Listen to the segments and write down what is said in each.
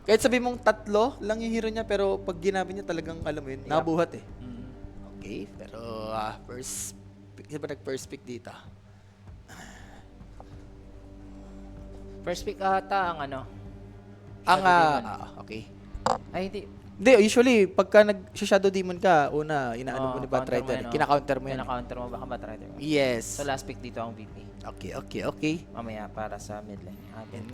Kahit sabi mong tatlo lang yung hero niya, pero pag ginamit niya talagang, alam mo yun, nabuhat eh. Mm. Okay, pero first pick, sino ba nag-first pick dito? First pick ata ang ano. Ang, Shadow Demon. okay. Ay, hindi. Hindi, usually, pagka nag-shadow demon ka, una, inaano mo ni counter Batrider. mo yan, Kina-counter mo yan. Kina-counter mo baka Batrider mo. Yes. So last pick dito ang VP. Okay. Mamaya para sa mid lane.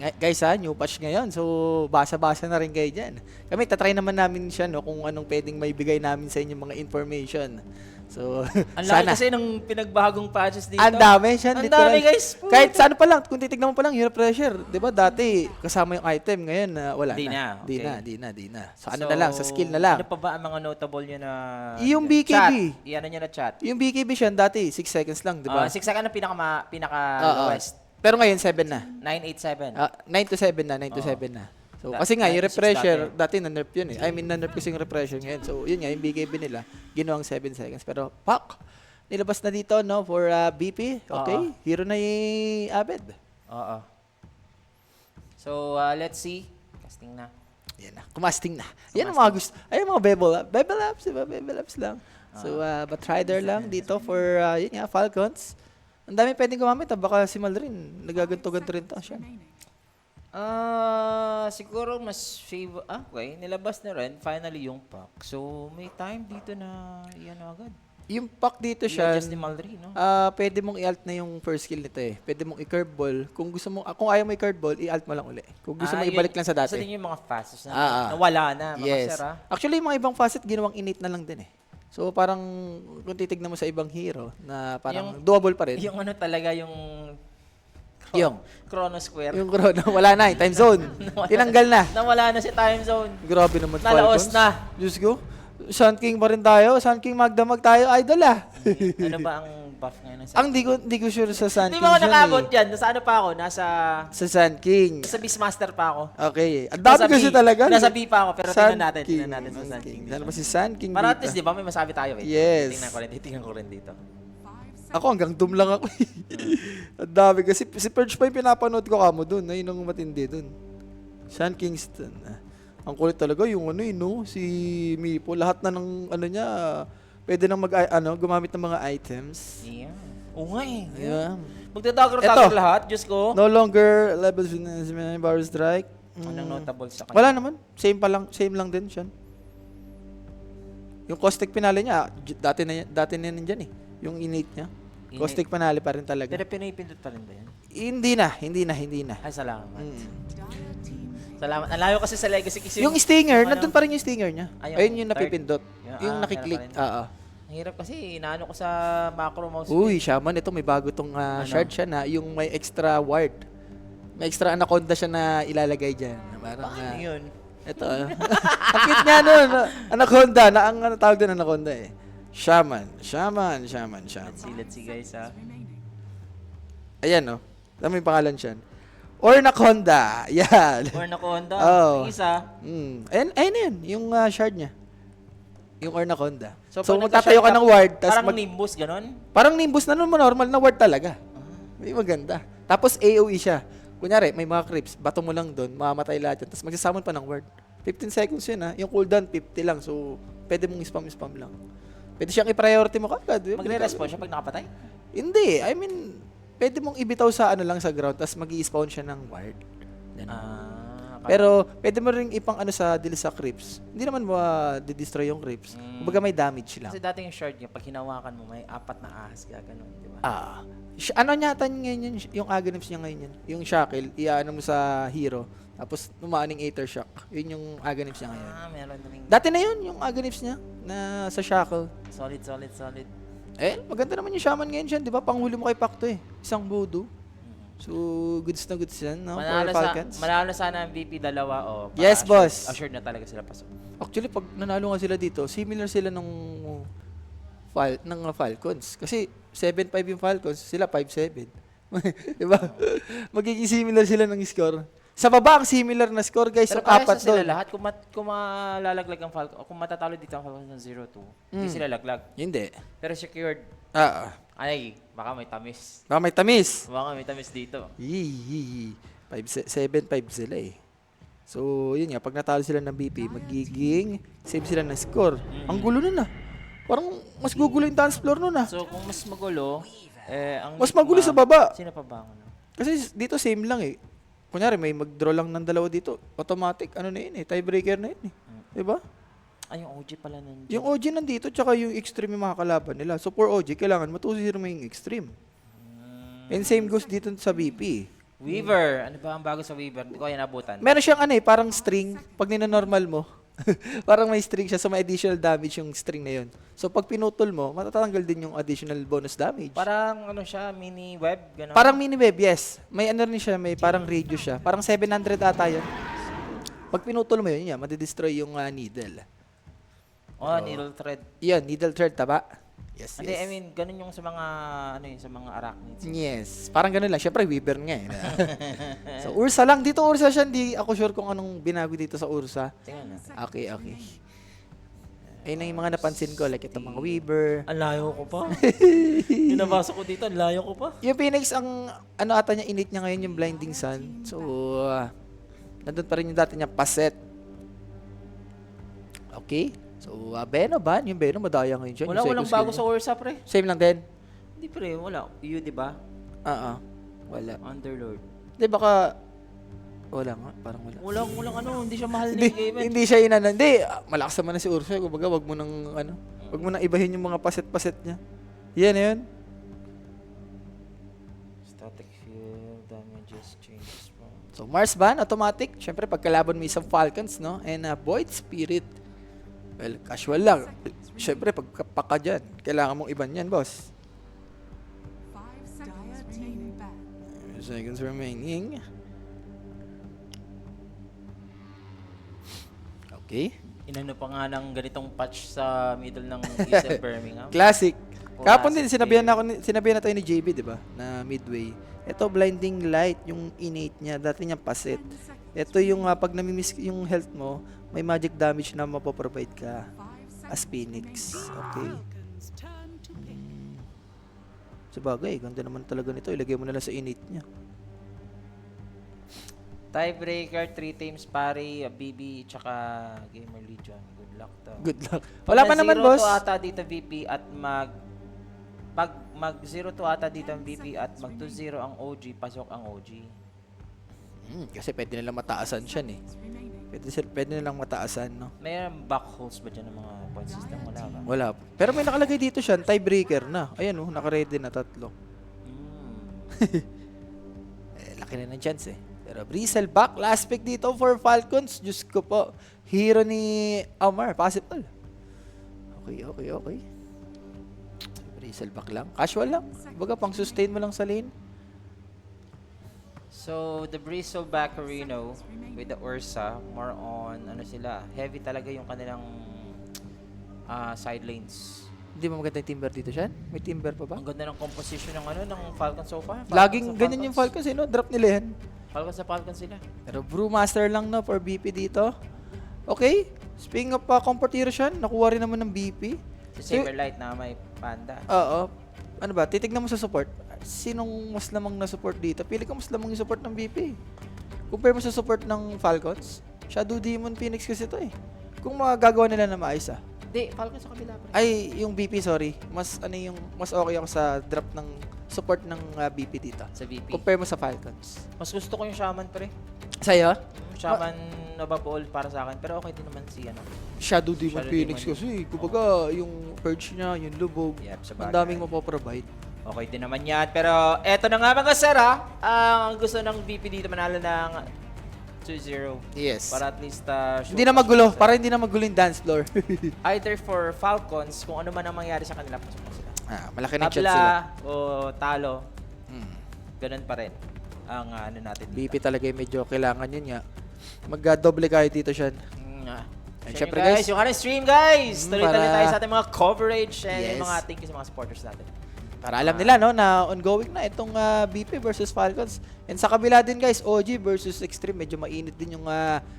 Yan, guys new patch ngayon. So, basa-basa na rin kayo dyan. Kami, tatry naman namin siya, no, kung anong pwedeng maibigay namin sa inyo mga information. So, Ang laki kasi ng pinagbagong patches dito. ang dami siya. Ang literal. dami, guys. Kahit sa ano pa lang, kung titignan mo pa lang, hero pressure. Di ba dati, kasama yung item. Ngayon, wala Di na. na, Di na. So, ano na lang, sa skill na lang. Ano pa ba ang mga notable nyo na... Yung BKB. Chat. Iyan nyo na chat. Yung BKB siya, dati, 6 seconds lang, di ba? 6 second ang pinaka Oo. lowest. Pero ngayon, 7 na. 987. 9 to 7 na, 9 to 7 na. So, kasi nga, yung 96 refresher, dati na-nerf yun eh. I mean, na-nerf kasi yung refresher ngayon. So, yun nga, yung BKB nila, ginawang 7 seconds. Pero, pak! Nilabas na dito, no, for BP. Okay, hero na yung Abed. Oo. So, let's see. Casting na. Yan na, kumasting na. Yan ang mga gusto. Ay, mga Bebel Apps, diba? Bebel Apps lang. So, Batrider lang dito for, yun nga, Falcons. Ang dami pwedeng gumamit, baka si Malrin, nagaganto-ganto rin to siya. Siguro mas favor... okay. Nilabas na rin. Finally yung pack. So, may time dito na yan agad. Yung pack dito siya, I-adjust ni Malri, no? pwede mong i-alt na yung first skill nito eh. Pwede mong i-curve ball. Kung gusto mo, kung ayaw mo i-curve ball, i-alt mo lang uli. Kung gusto mo ibalik lang sa dati. Isa din yung mga fastest na nawala na, mga Yes. sir, Actually, yung mga ibang facet, ginawang innate na lang din eh. So, parang kung titignan mo sa ibang hero, na parang doable pa rin. Yung ano talaga, yung Chrono Square. Yung Chrono, wala na eh. Time zone. Tinanggal na. Nawala na si time zone. Grabe naman, Nalaos Falcons. na. Diyos ko. Sun King pa rin tayo. Sun King magdamag tayo. Idol ah. Ano ba ang buff ngayon? Ang di ko sure sa Sun Hindi King mo ako siya nakabot eh. dyan. Nasa ano pa ako? Sa Sun King. Nasa Beastmaster pa ako. Okay. Ang dami kasi talaga. Nasa B pa ako, pero Sun tingnan natin King. sa Sun King. Sana ba si Sun King Para at dito? least, di ba, may masabi tayo. Wait. Yes. Titingnan ko rin dito. Ako hanggang doom lang ako. Ang dami kasi. Si Purge pa yung pinapanood ko kamo dun. Ayun ang matindi dun. Sun Kingston. Ang kulit talaga yung ano no? Si Mipo. Lahat na ng ano niya, pwede nang gumamit ng mga items. Yeah. Oo nga eh. Yeah. Magdadagger lahat, Diyos ko. No longer levels with Power Strike. Anong notable sa kanya? Wala naman. Same lang din siya. Yung caustic finale niya, dati na yan dyan eh. Yung innate niya. Caustic finale pa rin talaga. Pero pinipindot pa rin ba yan? Hindi na. Ay, salamat. Salamat. Ang layo kasi sa legacy kasi. Yung stinger, nandun pa rin yung stinger niya. Ayun yung third. napipindot. Yung nakiklik. Ang hirap kasi, inaano ko sa macro mouse. Uy, Shaman, ito may bago tong shard siya na yung may extra ward. May extra anaconda siya na ilalagay dyan. Parang, Paano yun? ito. Ang cute niya nun. Anaconda. Ang tawag doon anaconda eh. Shaman. Let's see guys ha. Ayan no. Tama yung pangalan siya. Ornaconda. Yan. Ornaconda. Oh. Yung isa. Ayun na yun. Yung shard niya. Yung Ornaconda. So pag magtatayo ka ng ward. Parang Nimbus, ganon? Parang Nimbus na nun mo. Normal na ward talaga. May maganda. Tapos AOE siya. Kunyari, may mga creeps. Bato mo lang doon. Mamamatay lahat yan. Tapos magsasamon pa ng ward. 15 seconds yun ha. Yung cooldown 50 lang. So, pwede mong spam lang. Pwede siyang i-priority mo kagad. Magre-respawn siya pag nakapatay? Hindi. I mean, pwede mong ibitaw sa ano lang sa ground. Tapos mag-i-spawn siya ng ward. Pero, pwede mo rin ipang ano sa dili sa creeps. Hindi naman mo di-destroy yung creeps. Kumbaga may damage lang. Kasi dati yung shard niya, pag hinawakan mo, may 4 na ahas ka, ganun, di ba? Ano nyata ngayon yung agonims niya ngayon yan? Yung shackle, iaano mo sa hero. Tapos numaaning Aether Shock. Yun yung agonims niya ngayon. Meron na rin. Dati na yun, yung agonims niya na sa shackle. Solid. Maganda naman yung shaman ngayon siya, di ba? Panghuli mo kay Pacto eh. Isang voodoo. So, goods na goods yan, no? For Falcons. Manalo sana ang VP dalawa, o Yes, boss. Assured na talaga sila pasok. Actually, pag nanalo nga sila dito, similar sila ng Falcons. Kasi 7-5 yung Falcons, sila 5-7. Diba? Magiging similar sila ng score. Sa baba, ang similar na score, guys, Pero yung apat sila doon. lahat, kung malalaglag ang Falcon, o kung matatalo dito ang Falcon ng 0-2, hindi sila laglag. Hindi. Pero secured. Ay, baka may tamis. Baka may tamis. Baka may tamis dito. 7-5 sila eh. So, yun nga, pag natalo sila ng BP, magiging save sila ng score. Ang gulo nun ah. Parang mas gugulo yung dance floor nun ah. So, kung mas magulo, ang Mas magulo sa baba. Sino pa ba ang ano? Kasi dito same lang eh. Kunyari, may mag-draw lang ng dalawa dito. Automatic, ano na yun eh, tiebreaker na yun eh. Diba? Ay, yung OG pala nun. Yung OG nandito, tsaka yung extreme yung mga kalaban nila. So, for OG, kailangan matusin mo yung extreme. And same goes dito sa BP. Weaver. Ano ba ang bago sa Weaver? Hindi ko yan nabutan. Meron siyang ano eh, parang string. Pag nina-normal mo, parang may string siya. So, may additional damage yung string na yun. So, pag pinutol mo, matatanggal din yung additional bonus damage. Parang ano siya, mini web, gano'n. Parang mini web, yes. May ano rin siya, may parang radio siya. Parang 700 ata yun. Pag pinutol mo yun, madidestroy yung needle. Oh, needle thread. Yan, needle thread, taba? Yes, Hindi, yes. I mean, ganun yung sa mga, ano yun, sa mga arachnids. Yes. Parang ganun lang. Siyempre, Weaver nga eh. So, Ursa lang. Dito Ursa siya. Hindi ako sure kung anong binago dito sa Ursa. Tingnan na. Okay, okay. Ayun na yung mga napansin ko. Like itong mga Weaver. Ang layo ko pa. Pinabasa ko dito, ang layo ko pa. Yung Phoenix, ang ano ata niya, init niya ngayon yung Blinding Sun. So, nandun pa rin yung dati niya, Paset. Okay. So, Beno ba? Yung Beno, madaya ngayon siya. Walang bago sa Ursa, pre. Same lang din? Hindi, pre, wala. You, di ba? Wala. Underlord. Hindi, baka... Wala nga, parang wala. Walang ano, hindi siya mahal Hindi, ni game. hindi siya inano. Hindi, malakas naman na si Ursa. Kumbaga, wag mo nang ano, wag mo nang ibahin yung mga paset-paset niya. Yan, yun. Static field, damages, changes from... So, Mars ban, automatic. Siyempre, pagkalaban mo isang Falcons, no? And Void Spirit. Well, casual lang. Siyempre, pagkapaka dyan, kailangan mong iban yan, boss. 5 seconds remaining. Okay. Inano pa nga ng ganitong patch sa middle ng Eastern Birmingham. Classic. Kapon din, Classic sinabihan na tayo ni JB, di ba? Na midway. Ito, blinding light, yung innate niya. Dati niya paset. Ito yung pag namimiss yung health mo, may magic damage na mapoprovide ka as Phoenix. Okay. Sabagay, ganda naman talaga nito. Ilagay mo na lang sa innate niya. Tiebreaker, 3 times pari, BB, tsaka Gamer Legion. Good luck to. Good luck. Wala pa naman, boss. 0 to ata dito VP at mag 0 to ata dito ang VP at mag 2-0 ang OG, pasok ang OG. Kasi pwede nilang mataasan siya eh. Pwede nilang mataasan, no? May back holes ba dyan ng mga point system? Wala ba? Wala. Pero may nakalagay dito siya, tiebreaker na. Ayan oh, naka-ready na 3. Laki na ng chance eh. Pero Brisel back, last pick dito for Falcons. Diyos ko po, hero ni Amar, possible. Okay. Brisel back lang. Casual lang. Baga pang sustain mo lang sa lane. So, the Bristleback Reno with the Ursa, more on, ano sila, heavy talaga yung kanilang side lanes. Hindi mo maganda yung timber dito siya? May timber pa ba? Ang ganda ng composition ng ano ng Falcons so far. Laging ganyan yung Falcons eh, no? Drop nila yan. Falcons sa Falcons sila. Pero Brewmaster lang no for BP dito. Okay. Speaking of competition, nakuha rin naman ng BP. Si Saberlight na may panda. Oo. Ano ba? Titignan mo sa support. Sinong mas lamang na support dito? Pili ka mas lamang yung support ng BP. Compare mo sa support ng Falcons. Shadow Demon Phoenix kasi ito eh. Kung magagawa nila na maayos ah. Hindi, Falcons sa kabila pre. Ay, yung BP, sorry. Mas okay ako sa drop ng support ng BP dito. Sa VP. Compare mo sa Falcons. Mas gusto ko yung Shaman pre. Sa'yo? Shaman above all para sa akin. Pero okay din naman si ano. Shadow Demon Shadow Phoenix Demon. kasi. Kumbaga, yung purge niya, yung lubog. Yep, sa Ang bagay. daming mapoprovide. Okay din naman yan. Pero eto na nga mga sir ha. Ang gusto ng VP dito manalo ng 2-0. Yes. Para at least Hindi na magulo. Para hindi na magulo yung dance floor. either for Falcons, kung ano man ang mangyari sa kanila, pasok na sila. Malaki ng chance sila. Tabla o talo, Hmm. ganun pa rin ang ano natin dito. BP talaga yung medyo kailangan yun nga. Mag-double kayo dito siya. And syempre, guys, guys, yung stream guys! Tuloy-tuloy para- tayo sa ating mga coverage and Yes. yung mga thank you sa mga supporters natin. Para alam nila, no, na ongoing na itong BP versus Falcons. And sa kabila din, guys, OG versus Extreme. Medyo mainit din yung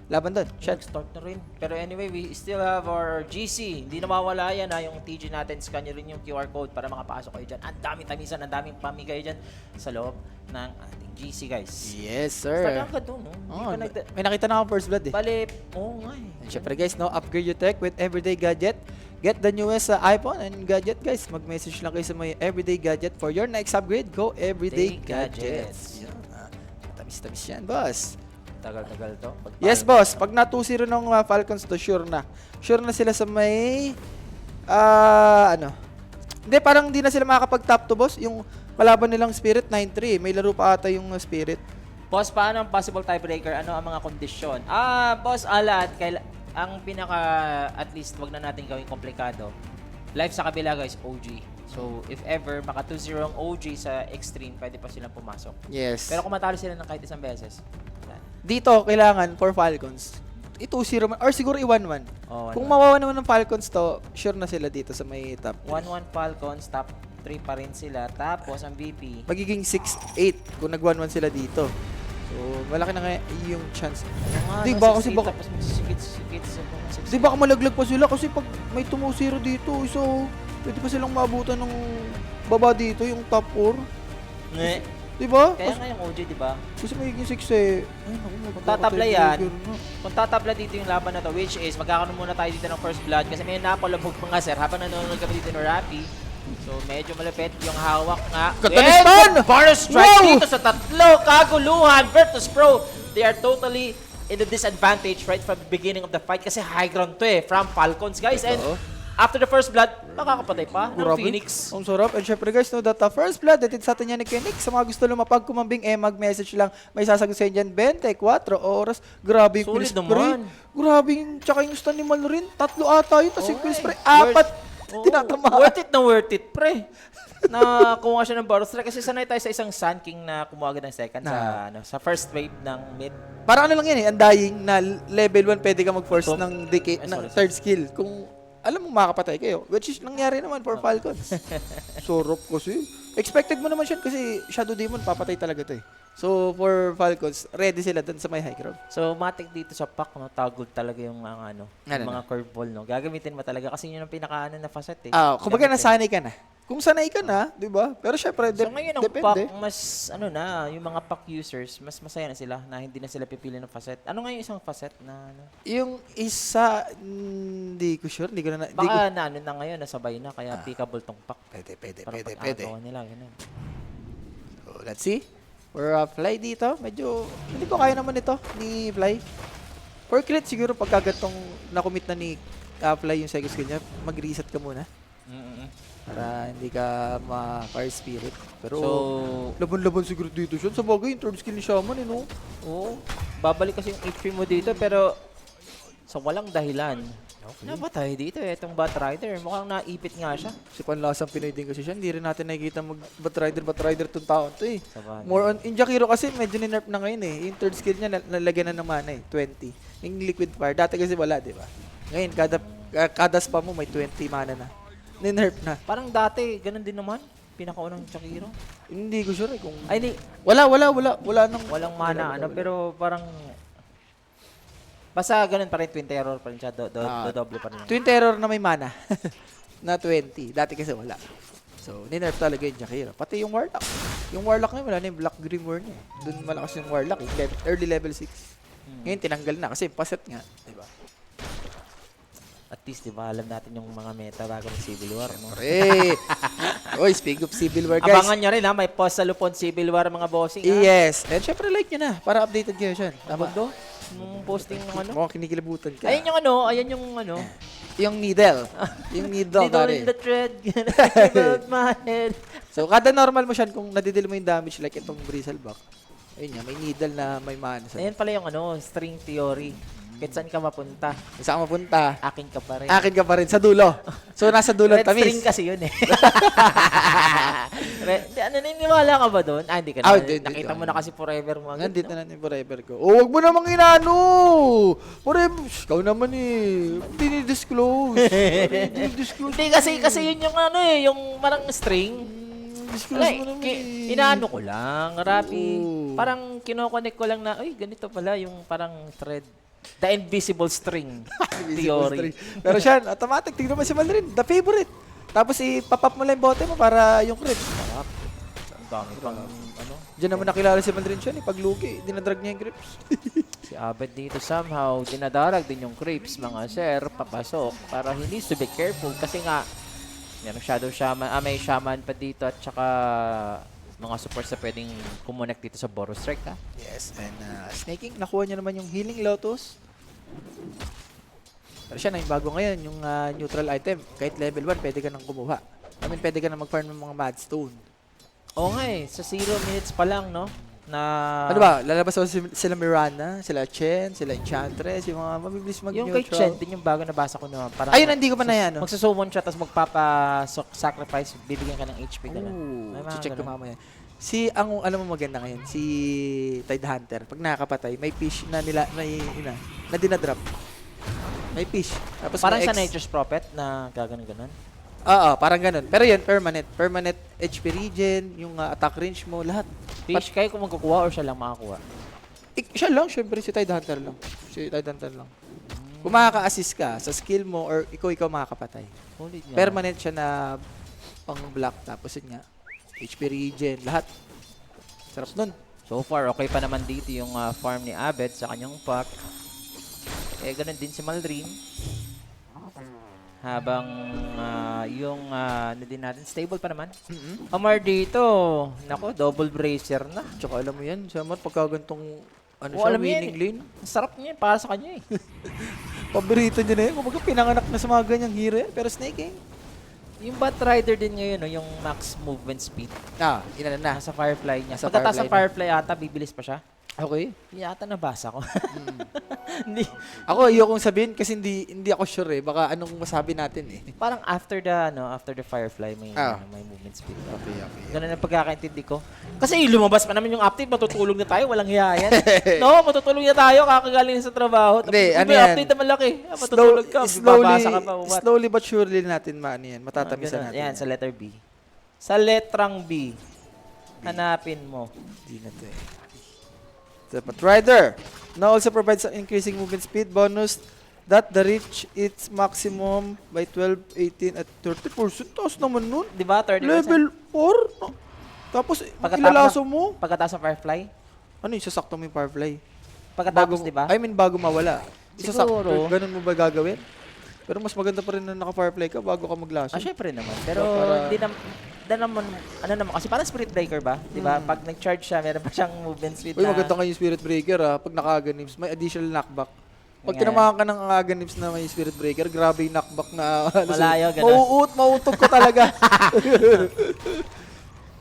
laban doon. Shot. Start na rin. Pero anyway, we still have our GC. Hindi na mawala yan yung TG natin. Scan nyo rin yung QR code para makapasok kayo dyan. Ang daming tamisan, ang daming pamigay dyan sa loob ng ating GC, guys. Yes, Start sir. lang ka doon, no? Oh, may nakita na akong first blood eh. Bali, nga eh. And syempre guys, no, upgrade your tech with Everyday Gadget. Get the newest iPhone and gadget, guys. Mag-message lang kayo sa may Everyday Gadget for your next upgrade. Go Everyday Gadgets. Yan, tamis-tamis yan, boss. Tagal-tagal to. Yes, boss. Pag na 2-0 ng Falcons to, sure na. Sure na sila sa may ano. Hindi, parang hindi na sila makakapag-top to, boss. Yung kalaban nilang Spirit 9-3. May laro pa ata yung Spirit. Boss, paano ang possible tiebreaker? Ano ang mga kondisyon? Boss, alat. Ang pinaka, at least, wag na natin gawing komplikado. Live sa kabila, guys, OG. So, if ever, maka 2-0 ang OG sa Extreme, pwede pa silang pumasok. Yes. Pero kung matalo sila ng kahit isang beses, yan. Dito, kailangan for Falcons, i-2-0 man, or siguro i-1-1. Oh, Kung mawawa naman ng Falcons to, sure na sila dito sa may top 1-1 Falcons, top 3 pa rin sila. Tapos, ang VP, magiging 6-8 kung nag-1-1 sila dito. So, malaki na nga yung chance. Di ba kasi baka... Tapos magsisigit sa mga 6. Di baka malaglag pa sila kasi pag may 2-0 dito, so pwede pa silang maabutan ng baba dito, yung top 4. Nge. Di ba? Kaya nga yung OG, di ba? Kasi magiging 6 eh. Ay, naku, Kung tatabla yan, kung tatabla dito yung laban na to, which is, magkakaroon muna tayo dito ng first blood kasi may napalabog mga sir habang nanonood kami dito ng Rappi. So, medyo malapit yung hawak nga. Katanistan! Bonus strike Wow! dito sa tatlo. Kaguluhan. Virtus Pro, they are totally in the disadvantage right from the beginning of the fight kasi high ground to from Falcons, guys. And after the first blood, makakapatay pa ng Grabe. Phoenix. Ang sarap. And syempre guys, no, that first blood, datid sa atin yan ni Kenix. Sa mga gusto lumapag kumambing, mag-message lang. May sasagot sa inyo dyan, 24 oras. Grabe yung Solid quill spray. naman. Grabe yung, tsaka yung stun ni Malo rin. 3 ata yun, tapos yung quill spray, Worth- 4. Tinatamaan. Worth it, pre. Na kumuha siya ng bonus strike kasi sanay tayo sa isang Sun King na kumuha agad ng second sa first wave ng mid. Parang ano lang yan eh, undying na level 1 pwede ka mag-force So, ng decay, ng sorry. third skill. Kung alam mo makakapatay kayo, which is nangyari naman for Falcons. Sorop kasi. Expected mo naman siya kasi Shadow Demon papatay talaga to eh. So for Falcons, ready sila dun sa may high ground. So matik dito sa pack, no, tagod talaga yung mga yung mga curveball, no. Gagamitin mo talaga kasi yun ang pinaka na facet eh. Kumbaga Gamitin. nasanay ka na. Kung sanay ka na, 'di ba? Pero syempre So ngayon ang depende. pack, mas yung mga pack users, mas masaya na sila na hindi na sila pipili ng facet. Ano nga yung isang facet na Yung isa, hindi ko sure, hindi ko na, hindi ko. baka na ngayon, nasabay na, kaya applicable tong pack. Pwede. Para pag-agawan nila, ganun. So, let's see. For Fly dito, medyo, hindi ko kaya naman ito ni Fly. For crit, siguro pagkagatong nakumit na ni Fly yung second skill niya, mag-reset ka muna. Para hindi ka ma-fire spirit. Pero, So, laban-laban siguro dito siya. Sa bagay, yung third skill ni Shaman, no? oo, babalik kasi yung HP mo dito, pero sa walang dahilan. Napatay dito itong Batrider. Mukhang naipit nga siya. Si Panlasang Pinoy din kasi siya. Hindi rin natin nakikita mag-Batrider itong taon to eh. Sabagay. More on, yung Jakiro kasi medyo ni-nerf na ngayon eh. Yung third skill niya, nalagyan na ng mana eh, 20. Yung liquid fire, dati kasi wala, di ba? Ngayon, kada spam mo may 20 mana na. Ni-nerf na. Parang dati, ganun din naman. Pinakaunang Shakiro. Hindi ko sure eh kung... Ay, hindi. Wala nang... Walang mana, pero parang... Basta ganun pa rin, Twin Terror pa rin siya. Doble pa rin. Twin Terror na may mana. na 20. Dati kasi wala. So, ni-nerf talaga yung Jakiro. Pati yung Warlock. Yung Warlock ngayon, wala na yung Black Grimoire niya. Doon malakas yung Warlock eh. Early level 6. Ngayon, tinanggal na kasi paset nga. Diba? At least, di ba, alam natin yung mga meta bago ng Civil War. No? Pre! Oy, speak of Civil War, guys. Abangan nyo rin, ha? May post sa Lupon Civil War, mga bossing, ha? Yes. And syempre, like nyo na. Para updated kayo siya. Tama. Tama. Yung posting ng ano? Mukhang kinikilabutan ka. Ayan yung ano. Yung needle. Yung needle, Needle pare. in the thread. About my head. So, kada normal mo siya, kung nadidil mo yung damage like itong Bristleback, ayun niya, may needle na may mana sa. Ayan pala yung string theory. Kahit saan ka mapunta, Saan ka mapunta? akin ka pa rin. Akin ka pa rin, sa dulo. So, nasa dulo Red tamis. string kasi yun eh. Naniniwala ka ba doon? Hindi ka na. Hindi, Nakita mo na kasi forever mo agad. Nandito na yung forever ko. Oh, wag mo namang inano! Forever, ikaw naman eh. Hindi ni-disclose. Hindi ni-disclose. Hindi kasi yun yung yung parang string. Disclose Like, mo naman inaano ko lang, Rapi. Oo. Parang kinoconnect ko lang na, ay, ganito pala yung parang thread. The invisible string theory. Pero siya, automatic. Tignan mo si Malrin. The favorite. Tapos ipapap mo lang yung bote mo para yung crit. Sarap. Ang dami pang, ano. Diyan naman nakilala si Malrin siya. Paglugi, dinadrag niya yung grips. Si Abed dito somehow, dinadarag din yung creeps, mga sir, papasok. Para he needs to be careful kasi nga, meron Shadow Shaman, may Shaman pa dito at saka mga supports na pwedeng kumonect dito sa Boros Strike, ha? Yes, and Snaking, nakuha niya naman yung Healing Lotus. Pero siya na yung bago ngayon, yung neutral item. Kahit level 1, pwede ka nang kumuha. I mean, pwede ka nang mag-farm ng mga Madstone. Oo nga eh, sa 0 minutes pa lang, no? Na... Ano ba? Lalabas ako sila Mirana, sila Chen, sila Enchantress, yung mga mabibilis yung kay mag-neutral. Chen, din yung bago nabasa ko na parang... Ayun, hindi ko pa na yan. No? Magsusummon siya, tapos magpapa-sacrifice, bibigyan ka ng HP gano'n. May mga check ko ganun. mamaya. Ang alam mo maganda ngayon, si Tide Hunter, pag nakakapatay, may fish na na dinadrop. May fish. Tapos Parang may sa X. Nature's Prophet na gaganon-ganon. Oo, parang ganun. Pero yun, permanent. Permanent HP regen, yung attack range mo, lahat. Fish, kayo kung magkukuha or siya lang makakuha? Siya lang, syempre, si Tide Hunter lang. Si Tide Hunter lang. Kung makaka-assist ka sa skill mo or ikaw makakapatay. Ulit niya. Permanent siya na pang block. Tapos yun nga, HP regen, lahat. Sarap nun. So far, okay pa naman dito yung farm ni Abed sa kanyang pack. Eh, ganun din si Malrin. Habang yung ano din natin, stable pa naman. Amar dito, nako, double bracer na. Tsaka alam mo yan, Samar, pagka gantong Alam mo yan, winning lane, Ang sarap niya, para sa kanya eh. paborito niya na yun. Kumbaga pinanganak na sa mga ganyang hero yan. Pero Snake Yung Bat Rider din ngayon, no, yung max movement speed. Ina na. Nasa Firefly niya. Nasa Pagkataas ng Firefly Firefly ata, bibilis pa siya. Okay. Yata nabasa ko. Hindi. Ako, ayokong sabihin kasi hindi ako sure eh. Baka anong masabi natin eh. Parang after the Firefly, may movement speed. Okay. Ganun ang pagkakaintindi ko. Kasi lumabas pa naman yung update, matutulog na tayo, walang hiya yan. No, matutulog na tayo, kakagaling sa trabaho. Tapos Hindi, ano may yan? update na malaki. Matutulog ka, babasa ka pa. What? Slowly but surely natin maano yan. Matatamisan natin. Yan, sa letter B. Sa letrang B. Hanapin mo. Hindi na to eh. But Rider now also provides an increasing movement speed bonus that the reach its maximum by 12, 18 at 30%. Taas naman nun. Di ba? 30%. Level 4. Tapos ilalaso mo. Pagkataas ng Firefly? Ano yung sasakto mo yung Firefly? Pagkatapos, di ba? I mean, bago mawala. Isasakto. Siguro. Ganun mo ba gagawin? Pero mas maganda pa rin na naka-Firefly ka bago ka maglaso. Syempre naman. Pero Para- hindi naman, ano naman, kasi parang Spirit Breaker ba? Di ba? Pag nag-charge siya, meron pa siyang movement speed Uy, maganda nga yung Spirit Breaker Pag naka-Aganims, may additional knockback. Pag Nga. tinamahan ka ng Aganims na may Spirit Breaker, grabe yung knockback na Malayo, ganun. mauutog ko talaga.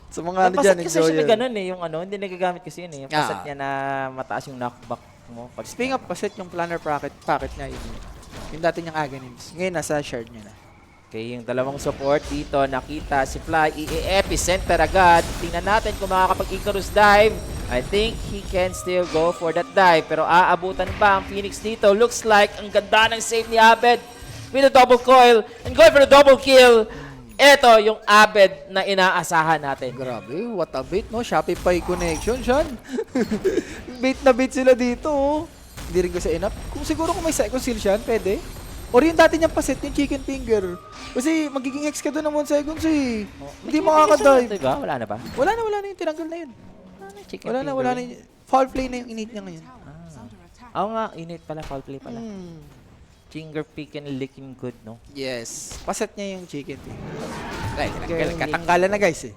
Sa mga ano dyan, Kasi enjoy siya may yun. ganun eh, yung ano, hindi nagagamit kasi yun eh. Yung paset niya na mataas yung knockback mo. Pag Speaking of paset, yung planner packet niya, yung dati niyang Aganims. Ngayon, nasa shard niya na. Okay, yung dalawang support dito, nakita si Fly, epicenter agad. Tingnan natin kung makakapag-Icarus dive. I think he can still go for that dive. Pero aabutan ba ang Phoenix dito? Looks like ang ganda ng save ni Abed with a double coil and going for the double kill. Ito yung Abed na inaasahan natin. Grabe, what a bait, no? Shopify connection, Sean. Bait na bait sila dito, Hindi rin kasi enough. Kung may second seal siya, pwede. Or yung dati niyang paset, yung chicken finger. Kasi magiging X ka doon ng 1 seconds eh. Hindi makakadive. Diba? Wala na ba? Wala na yung tinanggal na yun. Chicken Wala na yung foul play na yung init niya ngayon. Oo nga, init pala, foul play pala. Hmm. Finger pick and licking good, no? Yes. Paset niya yung chicken finger. Ay, katanggalan na guys eh.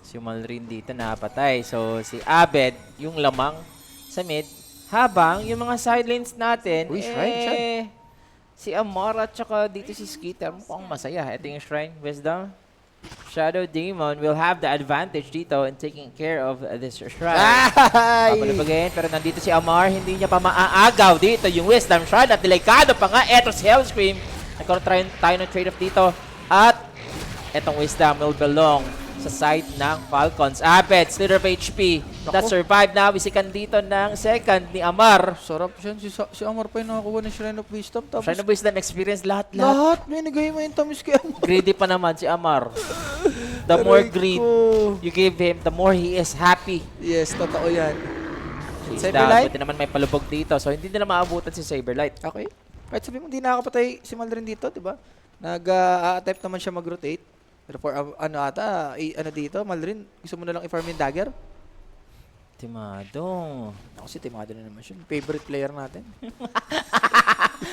Si Malrin dito napatay. So, si Abed, yung lamang sa mid. Habang yung mga sidelines natin, Uy, shrine. si Amara at saka dito si Skitter, mukhang masaya. Ito yung shrine, Wisdom. Shadow Demon will have the advantage dito in taking care of this shrine. Ay! Papalapagin, pero nandito si Amar, hindi niya pa maaagaw dito yung Wisdom Shrine at delikado pa nga. Eto si Hellscream. Nagkaroon tayo ng trade-off dito. At etong Wisdom will belong sa side ng Falcons. Abed, slither of HP. That survived na. Wisikan dito ng second ni Amar. Sarap siya. Si Amar pa yung nakakuha ng Shrine of Wisdom. Tapos Shrine of Wisdom experience lahat. lahat. May nagay mo yung tamis kay Amar. Greedy pa naman si Amar. the more Aray greed ko. you give him, the more he is happy. Yes, totoo yan. Chase Saberlight? down, buti naman may palubog dito. So, hindi nila maabutan si Saberlight. Okay. Kahit sabi mo, hindi nakakapatay si Malrin dito, di ba? Nag-attempt naman siya mag-rotate. Pero for ano dito, Malrin, gusto mo na lang i-farm yung dagger? Timado. Ako si Timado na naman siya. Favorite player natin.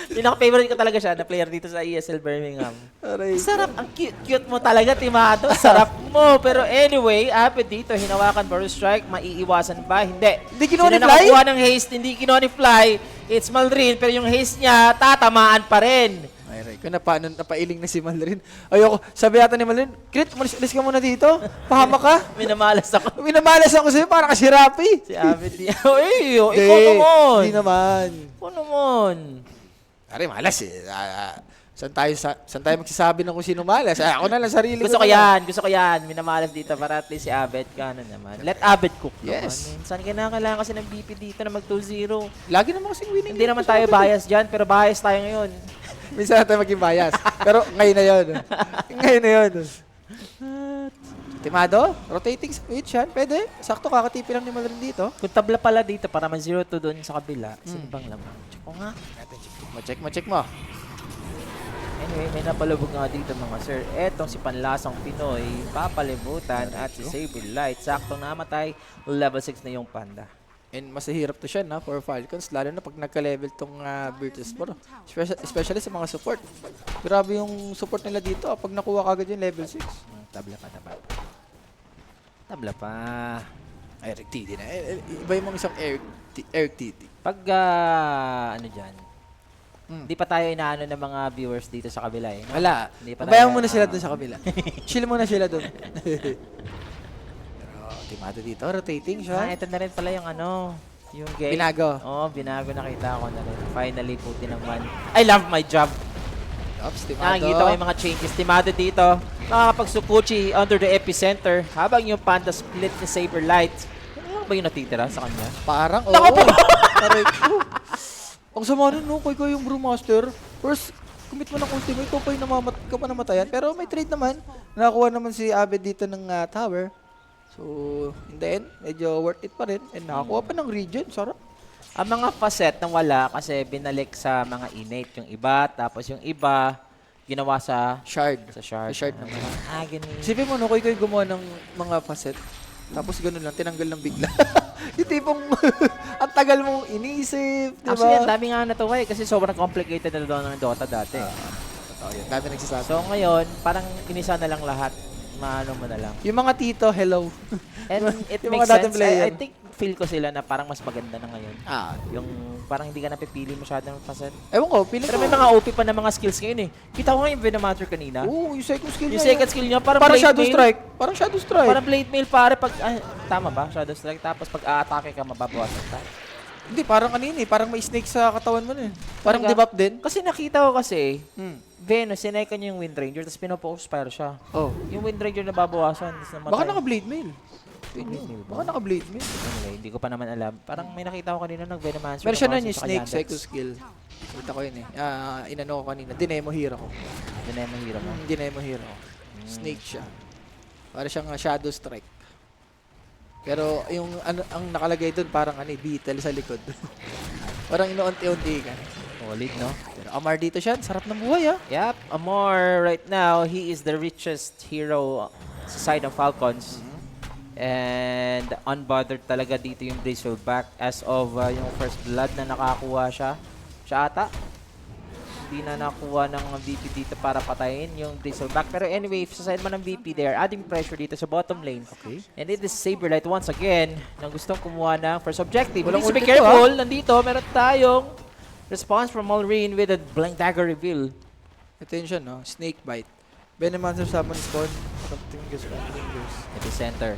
Pinaka-favorite ko talaga siya na player dito sa ESL Birmingham. Aray. Sarap. Ang cute-cute mo talaga, Timado. Sarap mo. Pero anyway, Abed dito, hinawakan Burst Strike. Maiiwasan ba? Hindi. Hindi kinuha ni Sino Fly? nakakuha ng haste? Hindi kinuha ni Fly. It's Malrin. Pero yung haste niya, tatamaan pa rin. Ay, Ray, ko napailing na si Malrin. Ayoko, sabi yata ni Malrin, Crit, umalis ka muna dito. Pahama ka. Minamalas ako. Minamalas ako sa'yo para kasi Rapi. Si Abed di. Uy, ikaw naman. Hindi naman. Ikaw naman. Ari, malas eh. Saan tayo magsasabi ng kung sino malas? Ako na lang, sarili Gusto ko ko na lang. yan. Gusto ko yan. Minamalas dito para at least si Abed ka naman. Let Abed cook Yes. naman. Minsan kailangan kasi ng BP dito na mag 2-0. Lagi naman kasing winning. Hindi naman tayo bias dyan, pero bias tayo ngayon. Minsan na tayo maging bias. Pero ngayon na yun. Ngayon na yun. Timado, rotating switch yan. Pwede. Sakto kakatipi lang ni Malrin dito. Kung tabla pala dito para man 0-2 doon sa kabila, sino bang laman? Check ko nga. Check mo. Anyway, may napalubog nga dito mga sir. Etong si Panlasang Pinoy, papalibutan at si Saberlight. Saktong namatay, level 6 na yung Panda. And mas hirap to siya na for Falcons, lalo na pag nagka-level tong Virtus Pro. Especially sa mga support. Grabe yung support nila dito pag nakuha kagad yung level 6. Tabla pa. Tabla pa. Eric TD na. Iba yung mga isang Eric TD. Pag, ano dyan, di pa tayo inaano ng mga viewers dito sa kabila eh. No? Wala. Hindi pa Babayan tayo- muna sila dun sa kabila. Chill muna sila dun. Pero, Timado dito, rotating siya. Ito na rin pala yung ano, yung game. Binago. Oo, binago. Nakita ko na rin. Finally, puti naman. I love my job. Ops, Timado. Nakikita ko yung mga changes. Timado dito. Nakakapag-Sukuchi under the epicenter. Habang yung Panda split ni Saberlight. Ano ba yung natitira sa kanya? Parang, oo. Nako po! Aray ko. Ang sama nun, no? Kaya yung Brewmaster. First, commit mo ng ultimate, ikaw pa yung ka pa namatayan. Pero may trade naman. Nakakuha naman si Abed dito ng tower. So, in the end, medyo worth it pa rin. And nakakuha pa ng regen. Sarap. Ang mga facet nang wala kasi binalik sa mga innate yung iba. Tapos yung iba, ginawa sa Shard. shard. Sa shard naman. Ganun. Isipin mo, no? Kaya gumawa ng mga facet. Tapos ganun lang, tinanggal lang bigla. Yung tipong, ang tagal mong iniisip, diba? Actually, ang dami nga natuwa eh. Kasi sobrang complicated na doon ng Dota dati. Totoo yun. Dami nagsasabi. So ngayon, parang inisa na lang lahat. Maano mo na lang. Yung mga tito, hello. And it Yung makes mga dating sense. player. I think feel ko sila na parang mas maganda na ngayon. Yung parang hindi ka napipili masyadong facet. Ewan ko, feeling Pero ko. may mga OP pa na mga skills ngayon eh. Kita ko nga yung Venomouter kanina. Oo, yung second skill Yung niya. second skill niya, parang Parang blade Shadow mail. Strike. Parang Shadow Strike. Parang blade mail pare pag, tama ba? Shadow strike. Tapos pag a-atake ka, mababawasan ka. Hindi, parang kanina eh. Parang may snake sa katawan mo na eh. Parang Talaga? debuff din. Kasi nakita ko kasi, Hmm. Venus, sinaykan niya yung Wind Ranger, tapos pinopo-spire siya. Oh. Yung Wind Ranger nababawasan, tapos namatay. Baka naka-blade mail. Blade mail ba? Baka naka-blade mail. Anyway, hindi ko pa naman alam. Parang may nakita ko kanina nag-Venomancer. Meron siya nun nabawasan yung sa snake Yandex. cycle skill. Kita ko yun eh. Inano ko kanina. Dinemo hero ko. Yun na yung mahirap mo. Dinemo hero ko. Snake siya. Para siyang Shadow Strike. Pero yung ang nakalagay doon parang beetle sa likod. Parang inuunti-unti ka. Solid, no? Pero Amar dito siya. Sarap ng buhay ah. Yep, Amor right now, he is the richest hero sa side ng Falcons. And unbothered talaga dito yung Bristleback as of yung first blood na nakakuha siya. Siya ata. Hindi na nakuha ng VP dito para patayin yung Bristleback. Pero anyway, sa side man ng VP, they are adding pressure dito sa bottom lane. Okay. And it is Saberlight once again na gustong kumuha ng first objective. Walang Please be ulti to, careful. Nandito, meron tayong response from Malrin with a blank dagger reveal. Attention no. Snake bite. Venommancer summon spawn. Something gusto. Epicenter.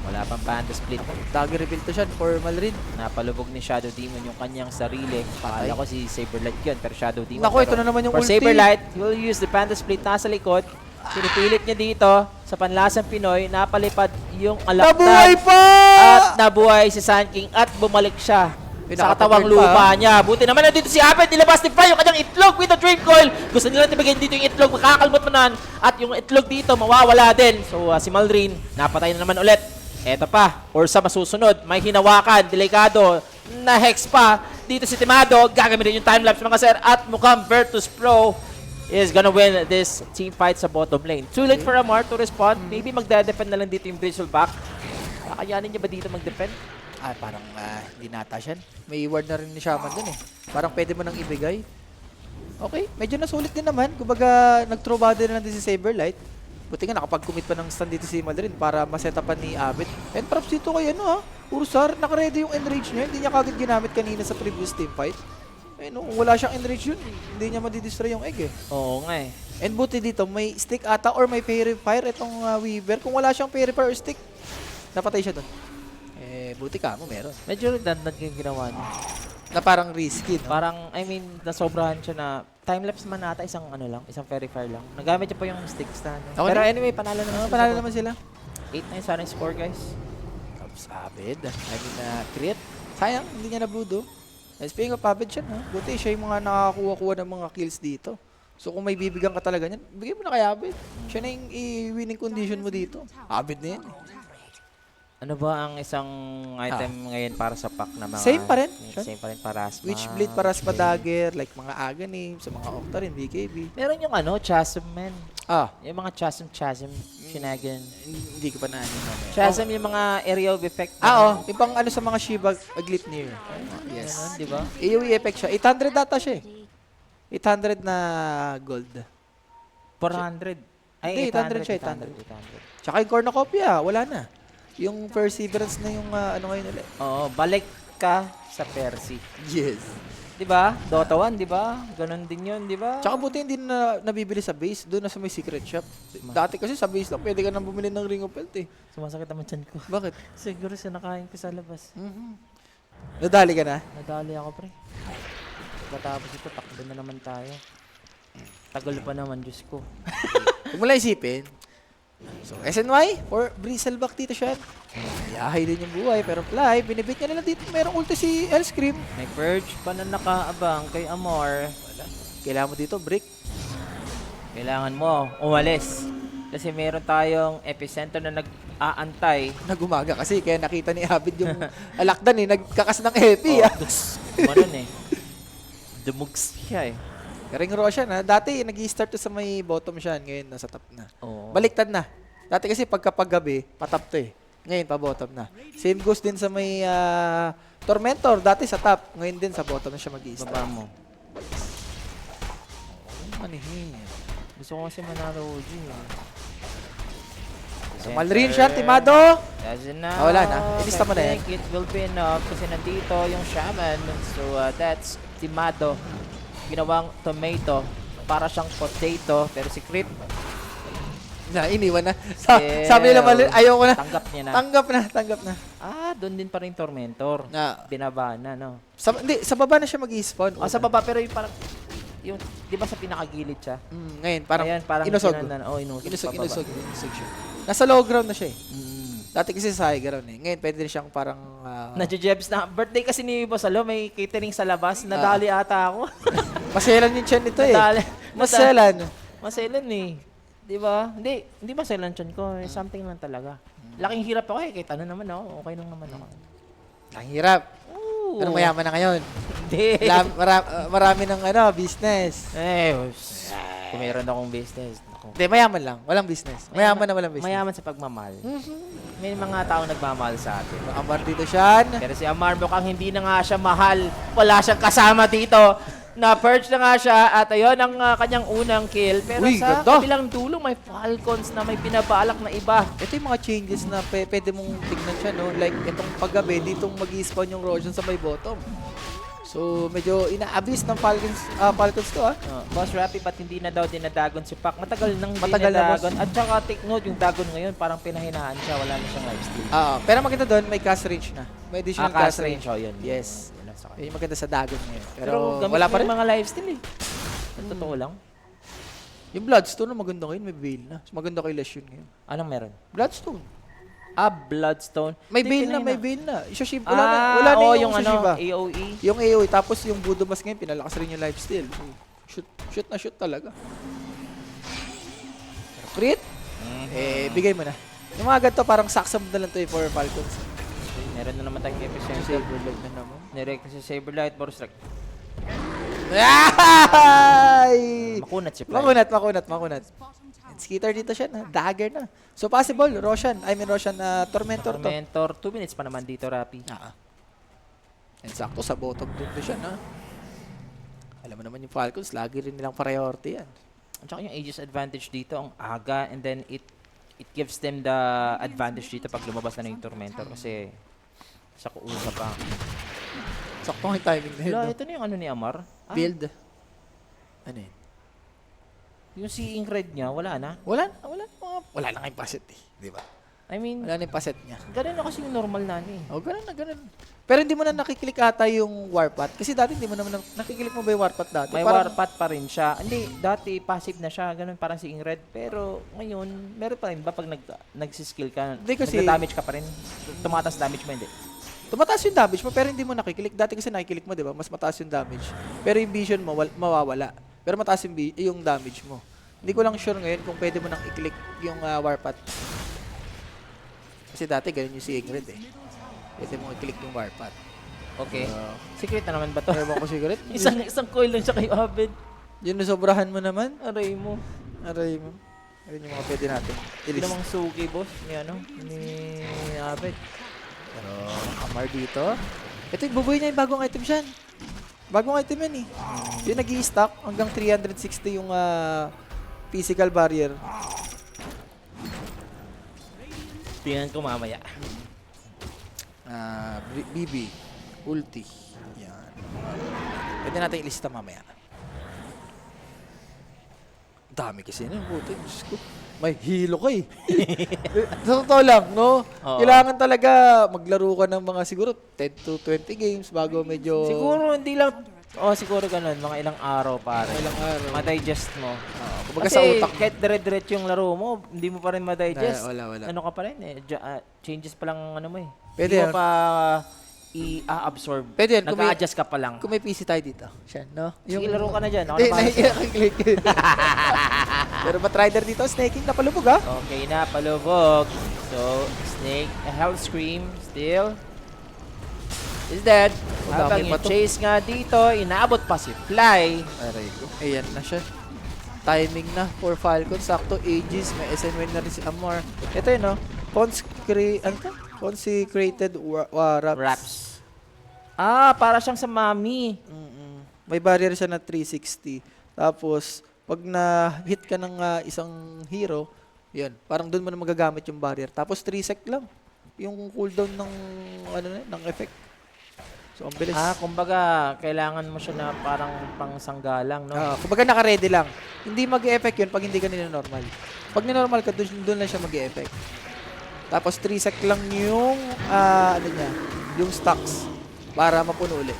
Wala pang Panda split. Dagger reveal to siya for Malrin. Napalubog ni Shadow Demon yung kanyang sarili. Pakala ko si Saberlight yun, pero Shadow Demon. Naku, ito pero na naman yung for ulti. Saberlight, he will use the Panda split nasa likod. Pinipilit niya dito sa Panlasang Pinoy. Napalipad yung alakdan. Nabuhay pa! At nabuhay si Sun King at bumalik siya sa katawang lupa niya. Buti naman nandito si Abed, nilabas ni Fry yung kanyang itlog with the Dream Coil. Gusto nila nabigyan dito yung itlog, makakalmot mo nan. At yung itlog dito, mawawala din. So si Malrine, napatay na naman ulit. Eto pa, Ursa masusunod, may hinawakan, delikado, na Hex pa. Dito si Timado, gagamitin yung timelapse mga sir. At mukhang Virtus Pro is gonna win this team fight sa bottom lane. Too late for Amar to respond. Maybe magde-defend na lang dito yung Bristleback. Kakayanin niya ba dito mag-defend? Parang hindi nata siya. May ward na rin ni Shaman dun eh. Parang pwede mo nang ibigay. Okay, medyo nasulit din naman. Kumbaga, nag-throwbody na lang din si Saberlight. Buti nga nakapag-commit pa ng stun dito si Malrin para masetapan ni Abed. And props dito kay Ursar, nakaready yung enrage niya. Hindi niya kagad ginamit kanina sa previous team fight. Kung wala siyang enrage yun, hindi niya madidestroy yung egg eh. Oo nga eh. And buti dito, may stick ata or may fairy fire itong Weaver. Kung wala siyang fairy fire or stick, napatay siya doon. Buti ka mo, meron. Medyo redundant yung ginawa niya. Na parang risky, no? Parang, nasobrahan siya na timelapse man ata, isang fairy fire lang. Nagamit niya pa yung sticks na Okay. Pero anyway, panalo naman. Panalo naman sila. 8-9 sa ating score, guys. Cubs Abed. Crit. Sayang, hindi niya na-blue. And speaking of Abed siya, buti siya yung mga nakakuha-kuha ng mga kills dito. So kung may bibigyan ka talaga niyan, bigay mo na kay Abed. Siya na yung winning condition mo dito. Abed na yan. Ano ba ang isang item ngayon para sa pack na mga... Same pa rin. Same pa rin, Parasma. Witchblade, Parasma Dagger, like mga Aghanim, sa mga Octarine, BKB. Meron yung Chasm, man. Yung mga Chasm, Shinagan. Hindi ko pa na Chasm yung mga area of effect. Ibang sa mga Shiva Gleipnir. Yes. Ganun, di ba? AoE effect siya. 800 data siya eh. 800 na gold. 400. Ay, Hindi, 800 siya, 800. Tsaka yung cornucopia, wala na. Yung Perseverance na yung ngayon ulit. Oo, balik ka sa Percy. Yes. Di ba? Dota 1, di ba? Ganon din yun, di ba? Tsaka buti hindi na nabibili sa base, doon na sa may secret shop. Dati kasi sa base lang, pwede ka nang bumili ng Ring of Health eh. Sumasakit naman chan ko. Bakit? Siguro sinakain ko sa labas. Nadali ka na? Nadali ako, pre. Pagkatapos ito, takbo na naman tayo. Tagal pa naman, Diyos ko. Huwag mo lang isipin. So, SNY or Bristleback dito siya. Yahay din yung buhay, pero Fly, binibit niya nila dito. Merong ulti si Hellscream. May Purge pa na nakaabang kay Amor. Wala. Kailangan mo dito, break. Kailangan mo umalis. Kasi meron tayong epicenter na nag-aantay. Nagumaga kasi, kaya nakita ni Abid yung alakdan eh. Nagkakas ng epi. Manon eh. Dumugs siya eh. Ring row siya na. Dati nag-i-start to sa may bottom siya. Ngayon nasa top na. Oo. Baliktad na. Dati kasi pagkapaggabi, patop to eh. Ngayon pa bottom na. Same goes din sa may Tormentor. Dati sa top. Ngayon din sa bottom na siya mag-i-start. Baba mo. Manihin. Gusto ko kasi manalo OG. So, Malrin siya, Timado. Doesn't know. Wala na. Ilista mo na yan. I think it will be enough kasi nandito yung Shaman. So, that's Timado. Ginawang tomato. Para siyang potato. Pero si Crit, Iniwan na. Sabi nila Malrin, ayoko na. tanggap niya na. Tanggap na. Doon din pa rin Tormentor. Binaba na, no? Hindi, sa baba na siya mag-i-spawn. Sa baba, pero yung parang, di ba sa pinakagilid siya? Ngayon, parang, parang inusog. inusog. Inusog siya. Nasa low ground na siya eh. Dati kasi sa high ground eh. Ngayon, pwede rin siyang parang... Nadjejebs na. Birthday kasi ni Boss Alo, may catering sa labas. Nadali ata ako. Maselan yung chan nito eh. Nadali. Maselan. Maselan eh. Di ba? Hindi maselan chan ko. Something lang talaga. Laking hirap ako eh. Kahit ano naman ako. Okay lang naman ako. Ang hirap. Ooh. Anong mayaman na ngayon? Hindi. Marami ng business. Kung meron akong business. Hindi, mayaman lang. Walang business. Mayaman na walang business. Mayaman sa pagmamahal. May mga tao nagmamahal sa atin. Amar dito siya. Pero si Amar mukhang hindi na nga siya mahal. Wala siyang kasama dito. Na-purge na nga siya at ayun ang kanyang unang kill. Pero Uy, sa ganda. kabilang dulo may Falcons na may binabalak na iba. Ito yung mga changes na pwede mong tignan siya, no? Like, itong paggabi, ditong mag-i-spawn yung Roshan sa may bottom. So, medyo ina-abuse ng Falcons to, Boss Rappy, ba't hindi na daw dinadagon si Pac? Matagal nang Matagal na, boss. dinadagon. At saka take note, yung dagon ngayon parang pinahinaan siya. Wala na siyang lifesteal. Pero maganda doon, may cast range na. May additional cast range. Yun. Yes. Yun ang sakit. Yun yung maganda sa Dagon ngayon. Pero gamit wala mo pa rin. yung mga lifesteal eh. Sa totoo lang. Yung Bloodstone, maganda ngayon, may veil na. So, maganda kay Lesion ngayon. Anong meron? Bloodstone. Bloodstone. May Hindi, veil na, kanina. may veil na. Shoshiba, wala na yung Shoshiba. AOE. Yung AOE, tapos yung Budo Mask ngayon, pinalakas rin yung lifesteal. Shoot na shoot talaga. Pero crit, bigay mo na. Yung mga ganito, parang saksam na lang to for Falcons. Meron na naman tayong epicenter. Saberlight na naman. Direct sa Saberlight, Boros Strike. Ay! Makunat si Fly. Makunat. And Skitter dito siya na, dagger na. So possible, Roshan, Tormentor to. Tormentor, 2 minutes pa naman dito, Rapi. And sakto sa bottom dun to siya na. Alam mo naman yung Falcons, lagi rin nilang priority yan. At saka yung Aegis advantage dito, ang aga, and then it gives them the advantage dito pag lumabas na yung Tormentor kasi sa kuusa pa. Sakto yung timing na yun. Wala, No? ito na yung ano ni Amar. Build. Ano yun? Yung si Ingrid niya, wala na. Wala na kayong paset eh. Di ba? I mean, Wala na yung paset niya. ganun na kasi yung normal na ano eh. Oh, ganun na. Pero hindi mo na nakiklik ata yung Warpath. Kasi dati hindi mo naman nakiklik mo ba yung Warpath dati? May Parang- warpath pa rin siya. Hindi, dati passive na siya, ganun parang si Ingrid. Pero ngayon, meron pa rin ba pag nagsiskill ka, Hindi kasi- nagda-damage ka pa rin? Tumataas damage mo, hindi? Tumataas yung damage mo pero hindi mo nakiklik. Dati kasi nakiklik mo, di ba? Mas mataas yung damage. Pero yung vision mo, mawawala. Pero mataas yung damage mo. Hindi ko lang sure ngayon kung pwede mo nang i-click yung Warpath. Kasi dati ganun yung si Ingrid eh. Pwede mo i-click yung Warpath. Okay. Secret na naman ba to? Ewan ko siguro. isang coil lang siya kay Abed. Yun nasobrahan mo naman. Aray mo. Aray mo. Ayun yung mga pwede natin. Hindi namang suki, boss. Ni ano? Ni Abed. Pero Amar dito. Ito yung bubuhay niya yung bagong item siya. Bagong item yan eh. Yung nag-i-stack hanggang 360 yung physical barrier. Tingnan ko mamaya. BB. Ulti. Yan. Pwede natin ilista mamaya. Dami kasi na. Buti. Diyos ko. May hilo ka eh. Sa totoo lang, no? Oo. Kailangan talaga maglaro ka ng mga siguro 10 to 20 games bago medyo... Siguro hindi lang, siguro ganun, mga ilang araw pare. Ilang araw. Ma-digest mo. Kumbaga sa Kasi utak mo. kahit dire-diretso yung laro mo, hindi mo pa rin ma-digest. Wala. Ano ka pa rin eh, changes pa lang ano mo eh. Pwede Hindi mo yan. pa i-absorb. Pwede yan, kung may- Nag-a-adjust ka pa lang. Kung may PC tayo dito. Siya, no? Sige, laro ka na dyan. Ako Eh, na para sa'yo. nakiklik. Pero ba't rider dito? Snaking na palubog, ha? Okay na, palubog. So, Snake, Health Scream, still is dead. Madami Habang pa yung to. chase nga dito, inaabot pa si Fly. Aray ko. Ayan na siya. Timing na for Falcon. Sakto, Aegis. May SN1 na rin si Amor. Ito yun, no? Consecrated Wraps. Wraps. Para siyang sa Mami. May barrier siya na 360. Tapos, pag na-hit ka ng isang hero, yun, parang doon mo na magagamit yung barrier. Tapos 3 sec lang yung cooldown ng ng effect. So, ang bilis. Kumbaga, kailangan mo siya na parang pangsanggalang, no? Kumbaga naka-ready lang. Hindi mag-e-effect yun pag hindi ka nila-normal. Pag ni-normal ka, doon lang siya mag-e-effect. Tapos 3 sec lang yung, yung stocks para mapuno ulit.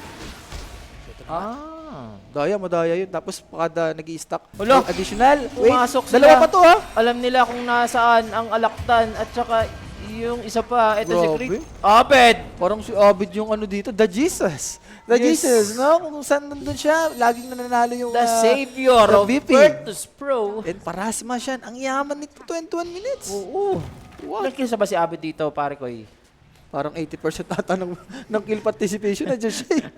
Madaya yun. Tapos kada nag-i-stack, Ulo! additional. Pumasok sila. Dalawa pa to ha. Alam nila kung nasaan ang alaktan at saka yung isa pa, ito si Grabe. Creek. Abed! Parang si Abid yung dito, The Jesus. The Yes. Jesus, no? Kung saan nandun siya, laging nananalo yung The savior the of VP. Virtus Pro. And Parasma siya. Ang yaman nito, 21 minutes. Oo. Ilang kills na ba si Abed dito, pare ko eh? Parang 80% ata ng kill participation na dyan siya.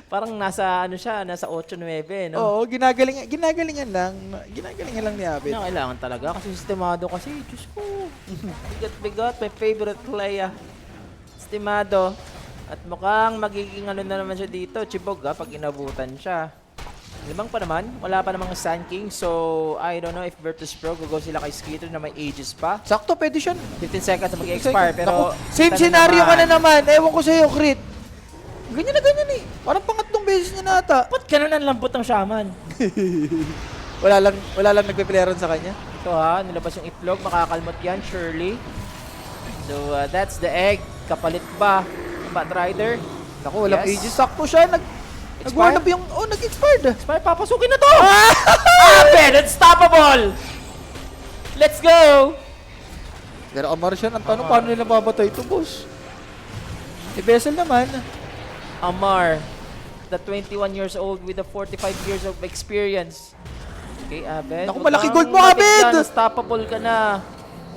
Parang nasa, nasa 8-9, no? Oo, ginagalingan lang ni Abid. Ano kailangan talaga? Kasi sistemado kasi, Diyos ko. Bigat-bigat, my favorite player. Sistemado. At mukhang magiging na naman siya dito, Chibog pag inabutan siya. Limang pa naman, wala pa namang Sun King, so I don't know if Virtus Pro go sila kay Skitter na may ages pa. Sakto, pwede siya. 15 seconds na mag-expire, pero... Naku, same scenario ka na naman. Ewan ko sa'yo, Crit. Ganyan eh. Parang pangatlong beses niya na ata. Ba't ganun ang lambot ng shaman? Wala lang nagpe-playeron sa kanya. So nilabas yung itlog, makakalmot yan, surely. So that's the egg. Kapalit ba ng Batrider? Naku, walang Yes. ages. Sakto siya. Nag-warn up yung... nag-expired. Expire, papasukin na to! Abed, unstoppable! Let's go! Pero Amar siya, ang tanong, paano nila mabatay ito, boss? Si Vessel naman. Amar, the 21 years old with the 45 years of experience. Okay, Abed. Naku, huwag malaki kang gold mo, matigyan, Abed! Unstoppable ka na.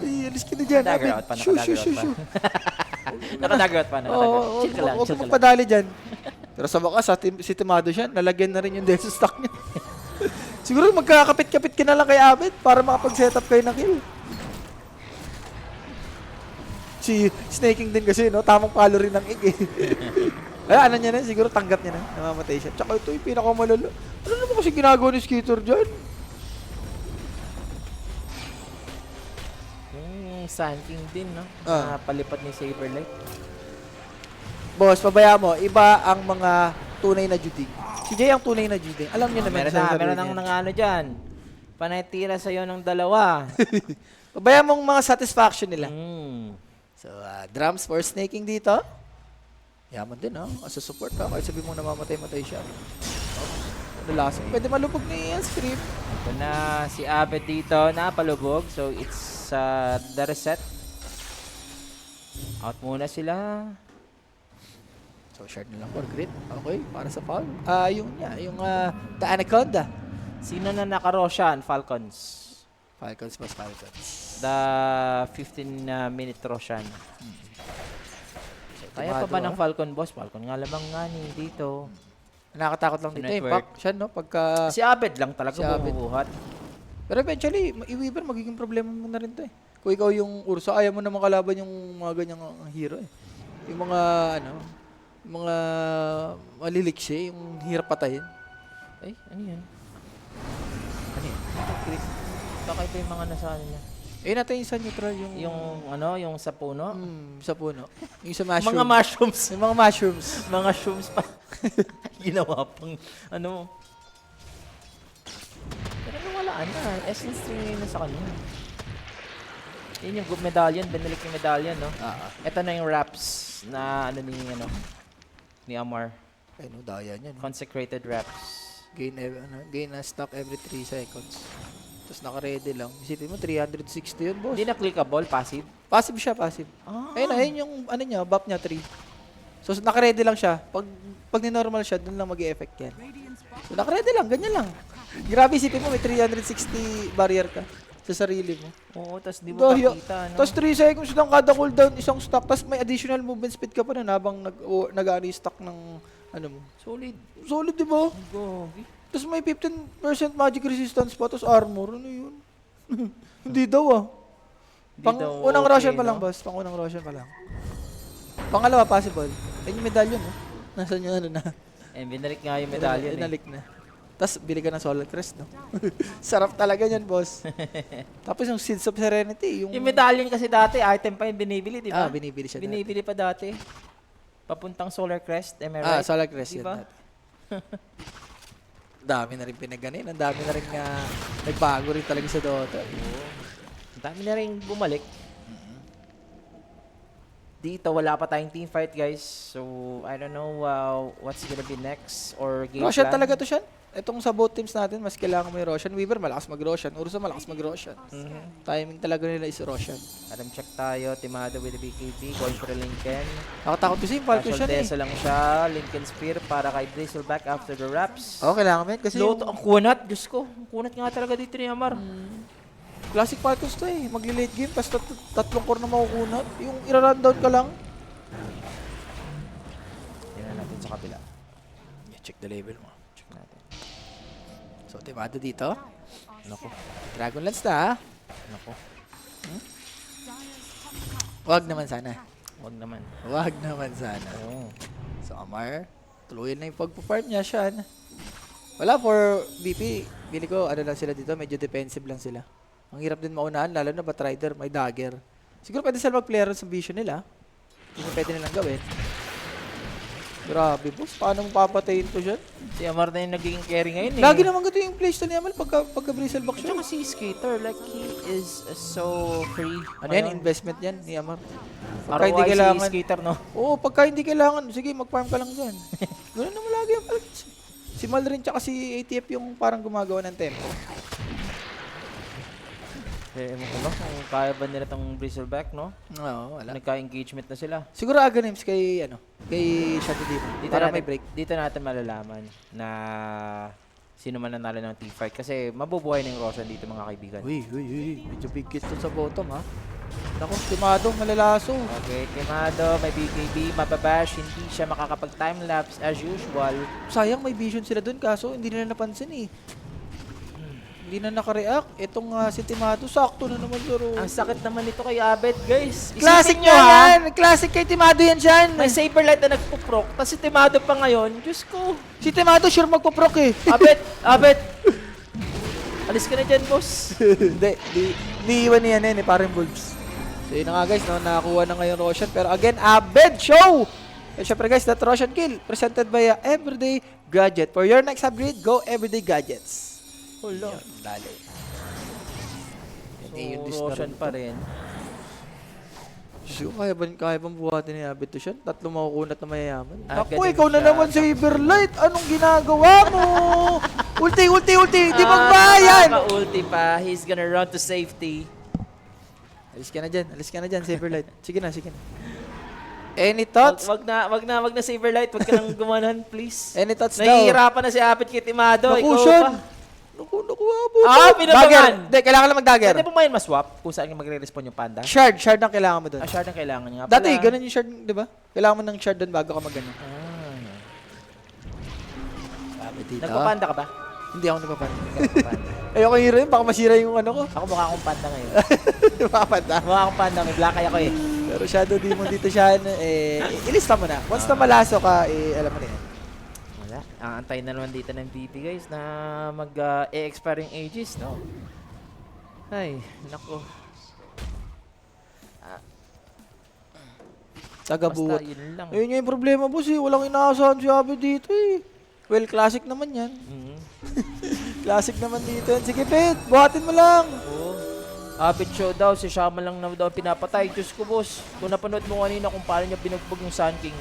Ay, alis ka na dyan, Dagger Abed. out pa, Shoo, naka-dagger shoo, out pa. shoo. Naka-dagger out pa, naka-dagger out. Oo, Chill ka lang, huwag chill mo ka lang. magpadali dyan. Pero sa wakas, si Timado siya, nalagyan na rin yung Death Stock niya. Siguro magkakapit-kapit ka na lang kay Abed para makapag-setup kayo ng kill. Si Snaking din kasi, no? Tamang palo rin ng egg eh. Ay, ano niya na, siguro tanggap niya na, namamatay siya. Tsaka ito yung pinakamalala. Ano naman kasi ginagawa ni Skitter dyan? Yung Sand King din, no? Ah. Palipad ni Saberlight. Boss, pabaya mo, iba ang mga tunay na juding. Si Jay ang tunay na juding. Alam niyo naman Meron sa na, sarili meron niya. nang nangano dyan. Panay-tira sa'yo ng dalawa. Pabaya mong mga satisfaction nila. Mm. So, drums for snaking dito. Yaman din, no? As a support ka, kahit sabi mong namamatay-matay siya. Ano lasang? Pwede malubog ni Scream. Ito na si Abed dito, napalubog. So, it's the reset. Out muna sila. So, shard na lang for grid. Okay, para sa foul. Yung The Anaconda. Sino na naka-Roshan? Falcons. Falcons mas Falcons. The 15-minute Roshan. Kaya pa ba ng Falcon, boss? Falcon nga lamang nga ni dito. Nakakatakot lang Sa dito. network. Impact siya, no? Pagka... Si Abed lang talaga Si Abed. bumubuhat. Pero eventually, i-Weaver, magiging problema mo na rin to eh. Kung ikaw yung Urso, ayaw mo naman kalaban yung mga ganyang hero eh. Yung mga, yung mga maliliksi, yung hirap patayin. Ay, ano yan? Ano yun? Baka ito yung mga nasa ano niya. Eh, natin yung sa neutral, yung... Yung sa puno? sa puno. Yung sa mushroom. Mga mushrooms. Yung mga mushrooms. Mga shrooms pa. Ginawa pang, ano. Pero nawalaan na. Essence 3 na sa kanya. Yun yung good medallion. Binalik yung medallion, no? Ito na yung wraps na ni Amar. Ay, no, daya niyan. Consecrated wraps. Gain na stock every 3 seconds. Tapos naka-ready lang. Isipin mo, 360 yun, boss. Hindi na clickable, passive. Passive siya, passive. Ah. Ayun yung, niya, buff niya, 3. So, naka-ready lang siya. Pag ni-normal siya, dun lang mag-e-effect yan. So, naka-ready lang, ganyan lang. Grabe, isipin mo, may 360 barrier ka sa sarili mo. Oo, tapos di mo pakita, no? Tapos 3 seconds lang kada cooldown, isang stock. Tapos may additional movement speed ka pa na habang nag-stock ng, mo. Solid. Solid, di ba? Go. Tapos may 15% magic resistance pa, tapos armor. Ano yun? Hindi daw unang okay, Roshan pa lang, no? boss. Unang Roshan pa lang. Pangalawa, possible. Ayun yung medallion, no? Nasaan yung na? Binalik nga yung medallion, Inalik na. Tapos bili ka ng Solar Crest, no? Sarap talaga yan, boss. Tapos yung Seeds of Serenity, Yung medallion kasi dati, item pa yung binibili, di ba? Binibili siya Binibili pa dati. Papuntang Solar Crest, am I dati. right? Solar Crest Di yan ba? dati. Dami na rin pinaganin. Ang dami na rin nagbago rin talaga sa Dota. Ang dami na rin bumalik. Dito, wala pa tayong team fight, guys. So, I don't know what's gonna be next or game Roshan plan. talaga to siya. Itong sa both teams natin, mas kailangan may Roshan. Weaver, malakas mag-Roshan. Ursa, malakas mag-Roshan. Timing talaga nila is Roshan. Adam check tayo. Timado with the BKB. Going for the Lincoln. Nakatakot kasi yung Falcon Casual siya eh. Desa lang siya. Lincoln Spear para kay Drizzleback after the wraps. Kailangan mo yun kasi Loto, ang kunat. Diyos ko. Ang kunat nga talaga dito ni Amar. Classic Falcons to eh. Magli-late game, tapos tatlong core na makukunat. Yung ira-rundown ka lang. Tingnan natin sa kabila. Check the level mo. Check natin. So, Timado dito. Nako. Dragon Lance na. Nako. Wag naman sana. Wag naman. Wag naman sana. Oo. So, Amar, tuluyan na yung pagpo-farm niya siya. Wala for VP. Bili ko, lang sila dito, medyo defensive lang sila. Ang hirap din maunahan, lalo na Batrider, may dagger. Siguro pwede sila mag-player sa vision nila. Hindi pwede nilang gawin. Grabe, boss. Paano mo papatayin to dyan? Si Amar na yung nagiging carry ngayon eh. Lagi naman ganito yung playstyle ni Amal pagka Bristleback siya. Tsaka si Skater, like he is so free. Ano yan? Investment yan ni Amar. Pagka ROI hindi kailangan. si Skater, no? Oo, pagka hindi kailangan, sige, mag-farm ka lang dyan. Ganun naman lagi yung Falcons. Si Mal rin tsaka si ATF yung parang gumagawa ng tempo. Ewan ko ba kung kaya ba nila tong Bristleback, no? Oo, wala. Nagka-engagement na sila. Siguro Aghanim kay, kay Shadow Demon. Para may break. Dito natin malalaman na sino man nanalo ng teamfight. Kasi mabubuhay na yung Roshan dito, mga kaibigan. Uy. Medyo big kiss to sa bottom, ha? Naku, Timado, malalaso. Okay, Timado, may BKB, mababash, hindi siya makakapag-timelapse as usual. Sayang, may vision sila dun, kaso hindi nila napansin, eh. Hindi na nakareact. Itong si Timado, sakto na naman laro. Ang sakit naman nito kay Abed, guys. Classic Isipin nyo yan! Classic kay Timado yan dyan! May Saberlight na nagpuprok, tapos si Timado pa ngayon. Diyos ko. Si Timado sure magpaprok eh. Abed! Alis ka na dyan, boss. Di iwan niya yan eh, parang Wolves. So yun na nga guys, no, nakakuha na ngayon Roshan. Pero again, Abed show! And syempre guys, that Roshan kill presented by Everyday Gadget. For your next upgrade, go Everyday Gadgets. Hulo. Dali. So, Roshan pa rin. So, kaya bang buhatin ni Abed to siya? Tatlong makukunat na mayayaman. Ako, Galing ikaw na siya. naman sa Cyberlight. Anong ginagawa mo? Ulti! Di magbayan! Naka-ulti pa. He's gonna run to safety. Alis ka na dyan, Cyberlight. Sige na. Any thoughts? Wag na Saberlight. Wag ka nang gumanan, please. Any thoughts daw? Nahihirapan na si Abed kay Timado. Naku, Ikaw Sean. pa. Naku, abot. Pinabangan. Hindi, kailangan lang mag-dagger. Pwede po ngayon maswap kung saan magre-respawn yung panda? Shard ang kailangan mo doon. Shard ang kailangan niya. Dati, ganun yung shard, di ba? Kailangan mo ng shard doon bago ka mag-ano. Nagpapanda ka ba? Hindi ako napapanda. Nagpapanda. Ayoko hero yun, baka masira yung ano ko. Ako mukha akong panda ngayon. Napapanda. Mukha akong panda. May black eye ako eh. Pero Shadow Demon dito siya, ilista mo na. Once na malaso ka, alam mo na yan. Wala. Ang antay na naman dito ng BP guys na mag-e-expire yung ages, no? Ay, nako. Tagabuot. Basta yun lang. Ayun yung problema, boss eh. Walang inaasahan si Abed dito eh. Well, classic naman yan. Mhm. Classic naman dito yan. Sige, Pet, buhatin mo lang. Oo. Abed show daw, si Shaman lang na daw pinapatay. Diyos ko, boss. Kung napanood mo kanina kung paano niya binugbog yung Sun King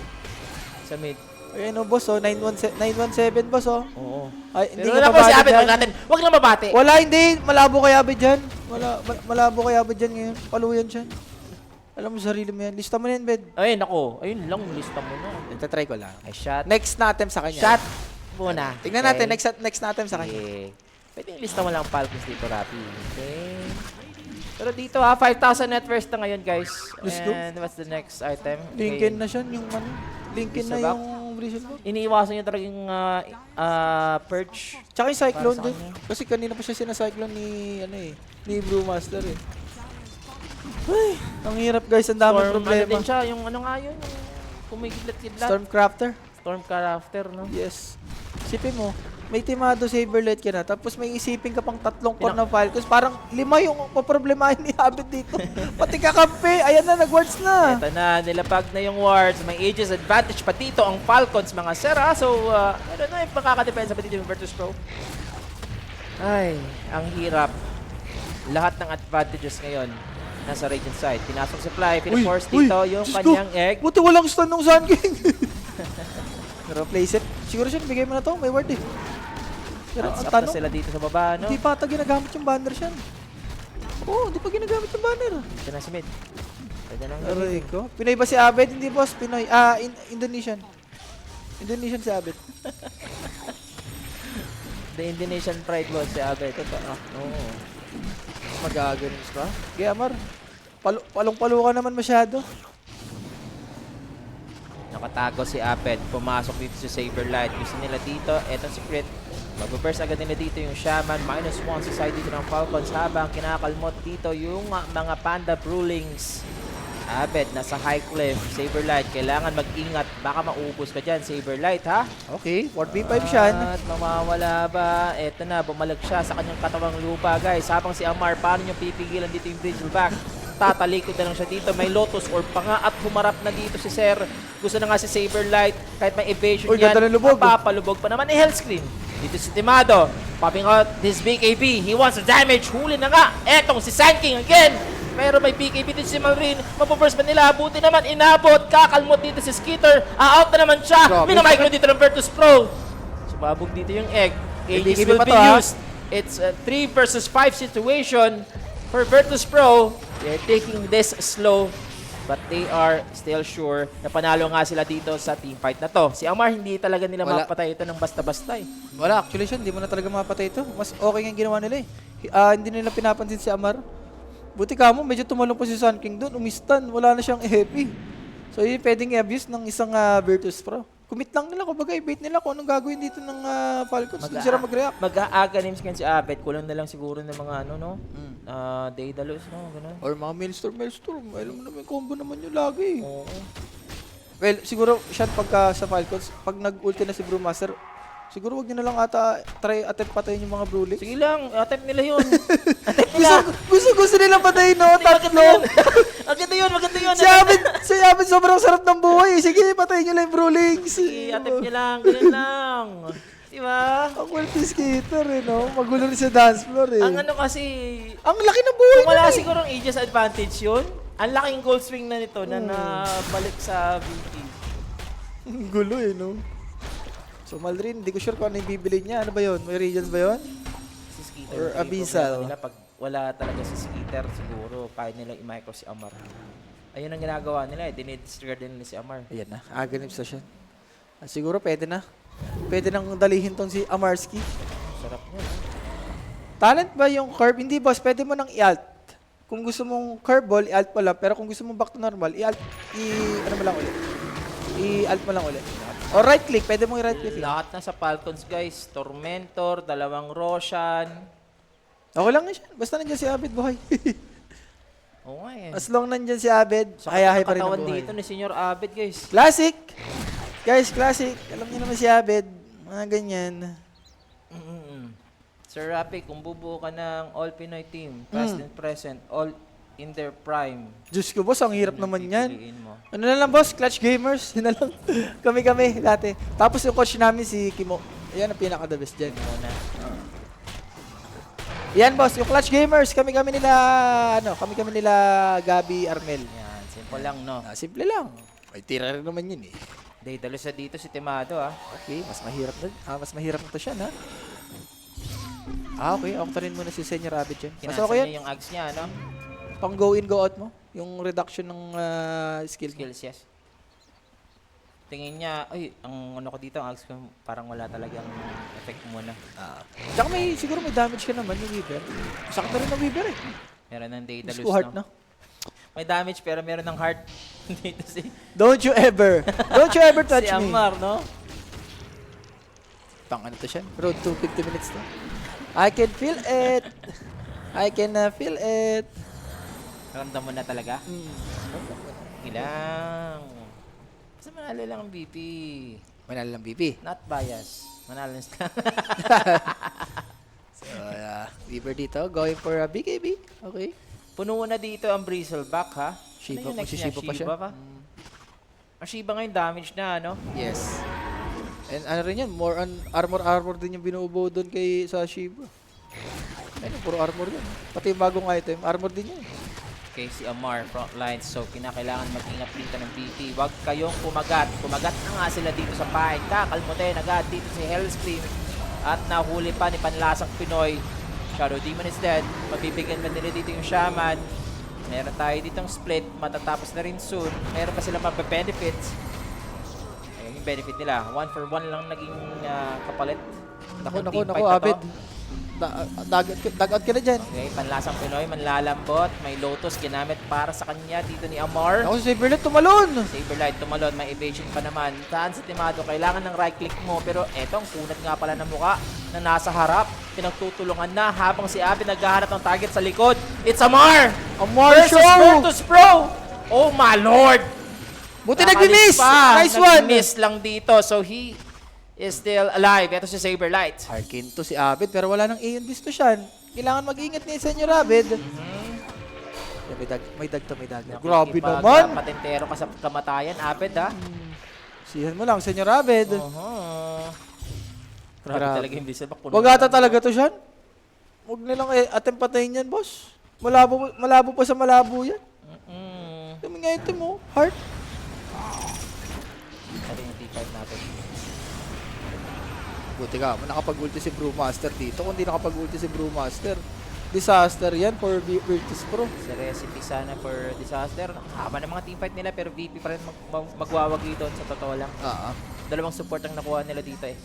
sa mid. Ayun o, boss, 917, boss, oh. Oo. Ay, hindi Pero ka wala po si mabati Abed, dyan. wag natin. Wag na mabati. Wala, hindi. Malabo kay Abed dyan. Malabo kay Abed dyan ngayon. Paluyan siya. Alam mo, sarili mo yan. Lista mo na yan, Bed. Ay, nako. Ayun lang, lista mo na. Try ko lang. Ay, shot. Next na attempt sa kanya. Shot muna. Tingnan Okay. natin, next na attempt sa kanya. Okay. Pwede yung lista mo lang Falcons dito, Rapi. Okay. Pero dito ha, 5,000 net worth na ngayon, guys. Let's go. And what's the next item? Lincoln na siya, yung ano. Lincoln na Bristleback? yung Bristleback. Iniiwasan niya talagang perch. Tsaka yung Cyclone Para sa din. kanya. Kasi kanina pa siya sinacyclone ni Brewmaster eh. Ay, ang hirap guys, ang daming problema. Ano din siya, yung ano nga yun, yung kumigidlat-kidlat. Stormcrafter? Stormcrafter, no? Yes. Isipin mo, may Timado Saberlight ka na, tapos may isipin ka pang 3 core na Falcons. Parang 5 yung paproblemahin ni Abed dito. Pati kakampi, ayan na, nag-wards na. Ito na, nilapag na yung wards. May ages advantage pa dito ang Falcons, mga sera. So, ano na yung makakadepensa pa dito yung Virtus Pro? Ay, ang hirap. Lahat ng advantages ngayon nasa Radiant side. Pinasok supply, pinaforce dito yung Diyos kanyang ko, egg. Buti walang stun ng Sun King. Pero place it. Siguro siya, bigay mo na to, may ward eh. Pero ang Up na tanong, sila dito sa baba, no? hindi pa ata ginagamit yung banner siya. Oo, hindi pa ginagamit yung banner. Ito na si Mid. Pwede nang Aray ko. Pinoy ba si Abed? Hindi boss, Pinoy. Indonesian. Indonesian si Abed. The Indonesian pride was si Abed. Totoo. Oo. Magaganis pa. Kaya Mar, palong-palo ka naman masyado. Nakatago si Abed. Pumasok dito si Saberlight. Gusto nila dito. Etong si Crit. Mag-burst agad nila dito yung Shaman. -1 sa side dito ng Falcons habang kinakalmot dito yung mga Panda Brewlings. Abed, nasa high cliff. Saberlight, kailangan mag-ingat. Baka maubos ka dyan, Saberlight, ha? Okay, 4v5 siya. At mawawala ba? Eto na, bumalag siya sa kanyang katawang lupa, guys. Habang si Amar, paano nyo pipigilan dito yung Bristleback? Tatalikod na lang siya dito. May Lotus or panga at humarap na dito si Sir. Gusto na nga si Saberlight. Kahit may evasion Uy, yan, ganda ng lubog. mapapalubog pa naman. Hellscream. Dito si Timado. Popping out this BKB. He wants a damage. Huli na nga. Etong si Sun King again. Pero may BKB dito si Marine. Mapaburst pa nila. Buti naman inabot. Kakalmot dito si Skitter. Out na naman siya. Grabe. Minamicro dito ng Virtus Pro. Sumabog dito yung egg. Aegis BKB will pa be to, ha? used. It's a 3 versus 5 situation. For Virtus Pro, they're taking this slow, but they are still sure na panalo nga sila dito sa teamfight na to. Si Amar, hindi talaga nila Wala. mapatay ito ng basta-basta eh. Wala, actually siya, hindi mo na talaga mapatay ito. Mas okay nga yung ginawa nila eh. Hindi nila pinapansin si Amar. Buti ka mo, medyo tumalong pa si Sun King doon, umistan, wala na siyang happy. So yun pwedeng i-abuse ng isang Virtus Pro. Commit lang nila, kumbaga i-bait nila kung anong gagawin dito ng Falcons. Hindi sila mag-react. Mag-aaga names si Abed, kulang na lang siguro ng mga ano, no? Daedalus, no? Ganun. Or mga Maelstrom. Alam mo naman, combo naman yun lagi. Oo. Well, siguro siya pagka sa Falcons, pag nag-ulti na si Brewmaster, siguro wag niyo na lang ata try attempt patayin yung mga Brewlix. Sige lang, attempt nila yun. Attempt nila. Gusto nila patayin, no? Tatlo. Maganda yun, maganda yun. Si Abed sobrang sarap ng buhay. Sige, patayin niyo lang yung Brewlix. Sige, attempt nyo lang, ganun lang. Diba? Ang ulti skater eh, no? Magulo rin sa dance floor eh. Ang ano kasi, Ang laki ng buhay kung wala nun eh. siguro ang Aegis advantage yun, ang laking gold swing na nito na nabalik sa VP. Ang gulo eh, no? So Malrin, hindi ko sure kung ano yung bibili niya. Ano ba yun? May regions ba yun? Si Skeeter. Or yung Abyssal. problema nila, pag wala talaga si Skeeter, siguro kaya nilang i-micro si Amar. Ayun ang ginagawa nila eh, dinidisregard din nila si Amar. Ayan na, aganip sa siya. Siguro pwede na. Pwede nang dalihin tong si Amarski. Sarap niya. No? Talent ba yung curve? Hindi boss, pwede mo nang i-alt. Kung gusto mong curveball, i-alt mo lang. Pero kung gusto mong back to normal, ano mo lang ulit. I-alt mo lang ulit. O right click, pwede mong i-right click. Lahat na sa Falcons guys, Tormentor, dalawang Roshan. Ako lang siya. Basta nandiyan si Abed buhay. Oo nga eh. As long nandiyan si Abed, Sa hayahay pa rin ang katawan buhay. dito ni Senyor Abed guys. Classic! Guys, classic. Alam niyo naman si Abed. Mga ganyan. Sir Rapi, kung bubuo ka ng all Pinoy team, past and present, all in their prime, Diyos ko boss, ang hirap naman yan. pipiliin mo. Ano na lang boss, Clutch Gamers. Yun na lang. Kami dati. Tapos yung coach namin si Kimo. Ayan ang pinaka-the best dyan. Muna. Yan boss, yung Clutch Gamers. Kami nila Gabi Armel. Yan, simple lang no. Simple lang. May tira rin naman yun eh. Daedalus sa dito si Timado ah. Okay, mas mahirap na to siya na. Okay, ako rin muna si Senior Rabbit dyan. Mas Kinasa okay yan. niya yung ags niya, no? Pang go in, go out mo. Yung reduction ng skill. Skills, yes. Tingin niya, ay, ang ano ko dito, ang ags ko, parang wala talagang effect muna. Tsaka siguro may damage ka naman yung Weaver. Sakit na rin ng Weaver eh. Meron ng Daedalus, Gusto ko heart no? na. May damage pero meron ng heart dito si Don't you ever touch si me. Amar, no? Pang ano to siya? Road to 50 minutes to. I can feel it. I can feel it. Ramdam mo na talaga? Ilang. Basta manalo lang ang BP. Manalo lang BP. Not bias. Manalo lang sila. So, Weaver dito. Going for a BKB. Okay. Puno na dito ang Bristleback, ha? Shiba, Ano yung next niya? magsishiba pa siya. Shiba pa? Ang Shiba ngayon damage na, no? Yes. And ano rin yan, more on armor din yung binuubo doon kay sa Shiba. Ayun, puro armor yan. Pati yung bagong item, armor din yan. Okay, si Amar, front lines. So, kinakailangan mag-ingat dito ng BP. Huwag kayong kumagat. Kumagat na nga sila dito sa fight. Kakalmutin agad dito si Hellscream. At nahuli pa ni Panlasang Pinoy. Shadow Demon is dead. Mabibigyan na nila dito yung Shaman. Meron tayo ditong split. Matatapos na rin soon. Meron pa sila mabe-benefits. Ayun yung benefit nila. 1 for 1 lang naging kapalit. Naku, Ng team fight na to. Abed. Dagat ka na dyan. Okay, Panlasang Pinoy, manlalambot. May Lotus ginamit para sa kanya dito ni Amar. Ako si Sabernet tumalon. Saberlight tumalon, may evasion pa naman. Saan sa Timado, kailangan ng right click mo. Pero eto, ang kunat nga pala ng muka na nasa harap. Pinagtutulungan na habang si Abby naghahanap ng target sa likod. It's Amar! Amar Versus show! Virtus Pro! Oh my lord! Buti nag-miss! Nice one! Nag-miss lang dito. So he is still alive. Ito si Saberlight. Harkin to si Abed pero wala nang Aeon Beast to siya. Kailangan mag-ingat ni Senyor Abed. May dag. Grabe naman! Patentero ka sa kamatayan, Abed ha? Sihan mo lang, Senyor Abed. Grabe Grabe. talaga yung Bristleback. Wag ata talaga to siya. Huwag nilang attempt patayin yan, boss. Malabo pa sa malabo yan. Ito nga ito mo, heart. Ito yung T5 natin. Buti ka, nakapag-ulti si Brewmaster dito. Kung di nakapag-ulti si Brewmaster, disaster yan for Virtus Pro. Sa recipe sana for disaster. Haba ng mga teamfight nila pero VP pa rin magwawagi doon sa totoo lang. Dalawang support ang nakuha nila dito eh.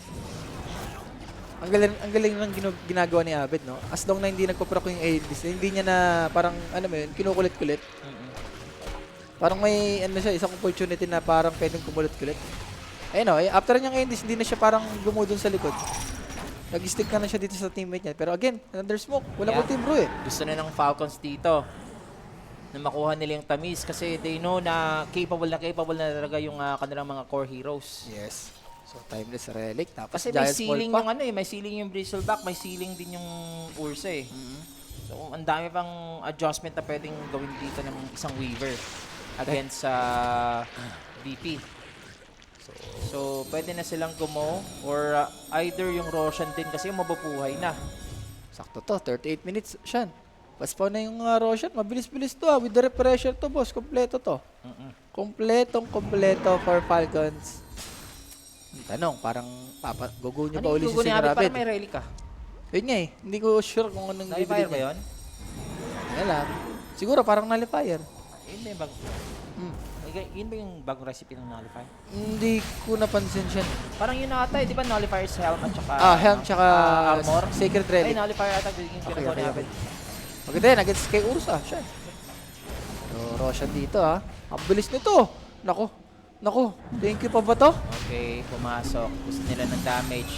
Ang galing ng ginagawa ni Abed, no? As long na hindi nagpo-proc yung ADs, hindi niya na parang, ano mo yun, kinukulit-kulit. Parang may, ano siya, isang opportunity na parang pwedeng kumulit-kulit. Ayun o, after niyang ADs, hindi na siya parang gumudon sa likod. Nag-stick na siya dito sa teammate niya. Pero again, under smoke, wala po team bro eh. Gusto na ng Falcons dito na makuha nila yung tamis kasi they know na capable na talaga yung kanilang mga core heroes. Yes. So, Timeless Relic. Tapos Kasi may Giant ceiling Ball yung ano eh, may ceiling yung Bristleback, may ceiling din yung Ursa eh. So, ang dami pang adjustment na pwedeng gawin dito ng isang Weaver against sa VP. So, pwede na silang gumo or either yung Roshan din kasi yung mabubuhay na. Sakto to, 38 minutes. Shan, paspawn na yung Roshan. Mabilis-bilis to with the refresher to boss. Kompleto to. Kompleto for Falcons. Tanong, parang gugo niyo ba uli si Senior Rapid? Parang may relic ka. Yun nga eh, hindi ko sure kung anong Nullifier ba niya. yun? Wala lang. Siguro parang nullifier. Yun ba yung yun ba yung bagong recipe ng Nullifier? Hindi ko napansin siya. Parang yun ata eh, di ba Nullifier is helm at saka Helm tsaka armor? Sacred Ay, Relic. Nullifier ata yung pinagawa ni Abed. Maganda yan, against kay Ursa. Siya. So, Roshan dito ha. Ang bilis nito. Nako, thank you pa ba to? Okay, pumasok. Gusto nila ng damage.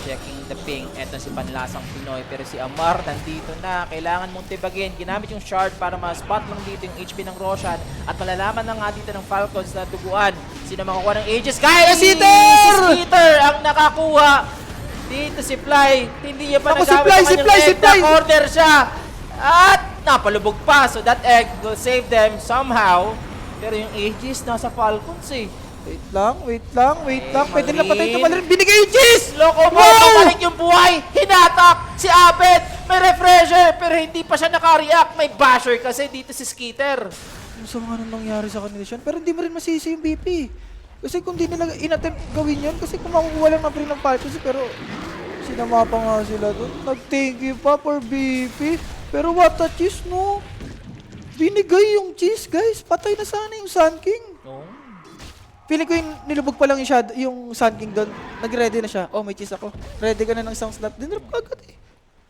Checking the ping. Eto si Panlasang Pinoy. Pero si Amar nandito na. Kailangan mong tibagin. Ginamit yung shard para ma-spot lang dito yung HP ng Roshan. At malalaman na nga dito ng Falcons na duguan. Sino makakuha ng Aegis? Guys! Si Skeeter ang nakakuha. Dito si Fly. Hindi niya pa Ako, nagamit si Fly! Order siya. At napalubog pa. So that egg will save them somehow. Pero yung Aegis nasa Falcons eh. Wait lang. Pwede na patay ito Marine. pala rin. Binigay Aegis! Loko mo! Pabalik yung buhay! Hinatak! Si Abed! May refresher! Pero hindi pa siya naka-react. May basher kasi dito si Skeeter. Ano sa mga nangyari sa kanila siya? Pero hindi mo rin masisi yung BP. Kasi kung di nila inattempt gawin yun, kasi kung makukuha lang na rin ng Falcons, pero sinama pa nga sila doon. Nag-thank you pa for BP. Pero what a cheese, no? Binigay yung cheese, guys. Patay na sana yung Sun King. No? Feeling ko yung nilubog pa lang yung Sun King doon. Nag-ready na siya. Oh, may cheese ako. Ready ka na ng isang slot. Dinrap ka agad eh.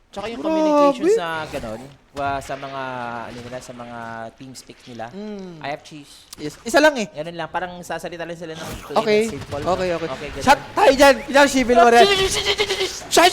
Tsaka yung Grabe. communications na gano'n, sa mga, sa mga team speak nila, I have cheese. Yes. Isa lang eh. Ganun lang, parang sasalita lang sila ng plain Okay. and simple. Okay. ganun. Shot tayo dyan. Ilang Civil War yan. Shot!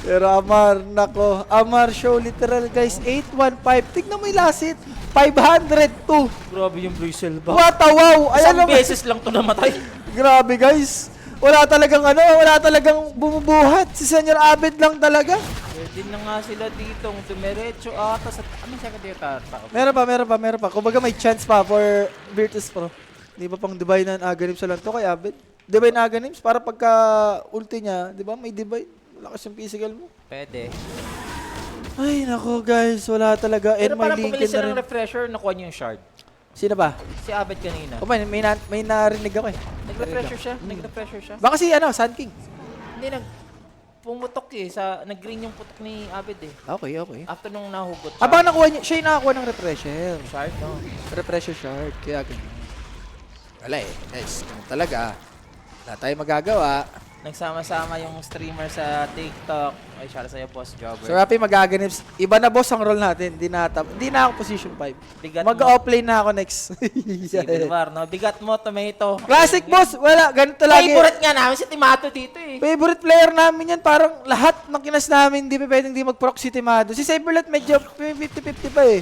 Pero Amar, nako. Amar show literal guys. 815. Tignan mo yung last hit. 502. Grabe yung Bristle ba? What a wow. Ayan Isang naman. beses lang to namatay. Grabe guys. Wala talagang bumubuhat. Si Senior Abed lang talaga. Pwede na nga sila dito. Dumiretso ata sa... Ano siya ka dito? Meron pa. Kumbaga may chance pa for Virtus Pro. Di ba pang Divine and Aganims lang to kay Abed? Divine Aganims para pagka ulti niya, di ba may Divine. Lakas yung physical mo. Pwede. Ay, nako guys. Wala talaga. Pero And parang my pumili Lincoln na sila rin. ng refresher, nakuha niyo yung shard. Sino ba? Si Abed kanina. O may narinig ako eh. Nag-refresher siya. Baka si Sun King. Hindi, pumutok eh. Nag-green yung putok ni Abed eh. Okay. After nung nahugot siya. Baka nakuha niya, siya yung nakakuha ng refresher. Shard, no? Refresher shard. Kaya ganyan. Wala eh. Guys, ganun talaga. Wala tayong magagawa. Nagsama-sama yung streamer sa TikTok. Ay, shout out sa'yo, Boss Jobber. So, Rapi, mag-aganims. Iba na boss ang role natin. Di na ako position 5. Bigat mo. Mag-offlane na ako next. Civil War, no? Bigat mo, tomato. Classic boss. Wala. Ganito lagi. Favorite nga namin si Timato dito eh. Favorite player namin yan. Parang lahat ng kinas namin, di pa pwedeng di mag-proc si Timado. Si Cyberlet medyo 50-50 pa eh.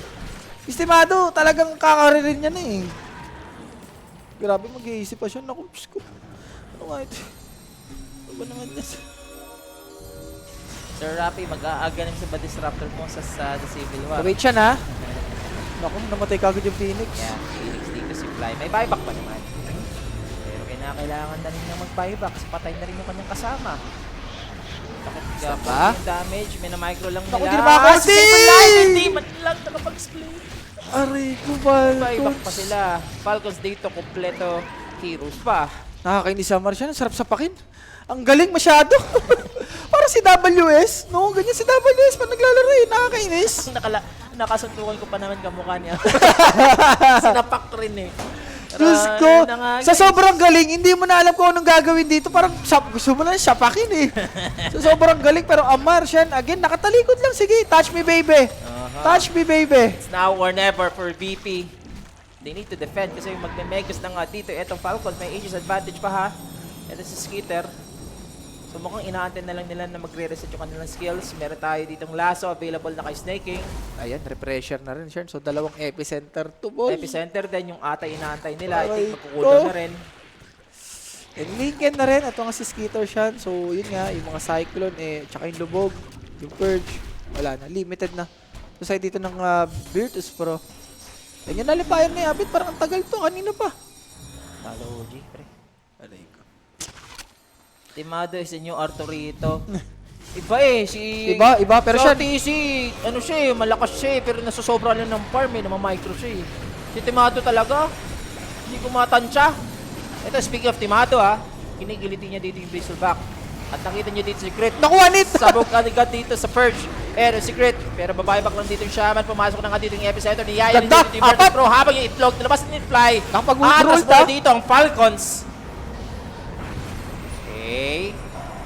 Si Timado, talagang kakaririn niya na eh. Grabe, mag-iisip pa siya. Naku, Diyos ko. Ano nga ito? Ano ba naman yan? Sir Rapi, mag-aaganim sa ba disruptor mo sa Civil War? Wait siya na. Naku, namatay kagad yung Phoenix. Yeah, Phoenix dito si Fly. May buyback pa naman. Pero kailangan na rin niya mag-buyback kasi patay na rin yung kanyang kasama. Takot ba? yung damage, may na-micro lang nila. Naku, di na makakalti! Si Civil Line, hindi man lang nakapag-split. Aray ko, Falcons. Buyback pa sila. Falcons dito, kompleto. Heroes pa. Nakakainis sa Martian. Ang sarap sapakin. Ang galing masyado. Parang si WS. No, ganyan si WS pag naglalaro eh. Nakakainis. Nakasuntukan ko pa naman kamukha niya. Sinapak rin eh. Pero, Diyos ko. yun na nga, Sa guys. sobrang galing, hindi mo na alam kung anong gagawin dito. Parang gusto mo na sapakin eh. Sa sobrang galing. Pero ang Martian, again, nakatalikod lang. Sige, touch me baby. Touch me baby. It's now or never for VP. They need to defend kasi yung magme-megas na nga dito. Etong Falcon, may aegis advantage pa ha. Ito si Skitter. So mukhang inaantay na lang nila na magre-reset yung kanilang skills. Meron tayo ditong lasso available na kay Snaking. Ayan, repressure na rin, Shen. So, dalawang epicenter to, boss. Epicenter din yung ata inaantay nila. I Aray think magkukulo ko. na rin. And Lincoln na rin. Ito nga si Skitter Shen. So, yun nga, yung mga Cyclone, tsaka yung Lubog, yung Purge, wala na. Limited na. So, side dito ng Virtus Pro. Yan yung nalipayan na Abit. Parang ang tagal to. Kanina pa. Talo OG, pre. Aray ko. Timado is the new Arturito. Iba eh, si... Iba. Pero si siya, RTC, ano siya eh, malakas siya eh, pero nasusobra lang ng farm eh, namamicro siya eh. Si Timado talaga, hindi kumatansya. Ito, speaking of Timado ha, kinigilitin niya dito yung Bristleback. At nakita niyo dito si Crit. nakuha nit! Sabog agad dito sa Purge. Pero si Crit, pero babae back lang dito yung Shaman. Pumasok na nga dito yung epicenter ni Yaya. Ganda! Dito yung Virtus Apat! Pro habang yung itlog. Nilabas ni Fly. Nakapag-withdraw Atas ta. muna dito ang Falcons. Okay.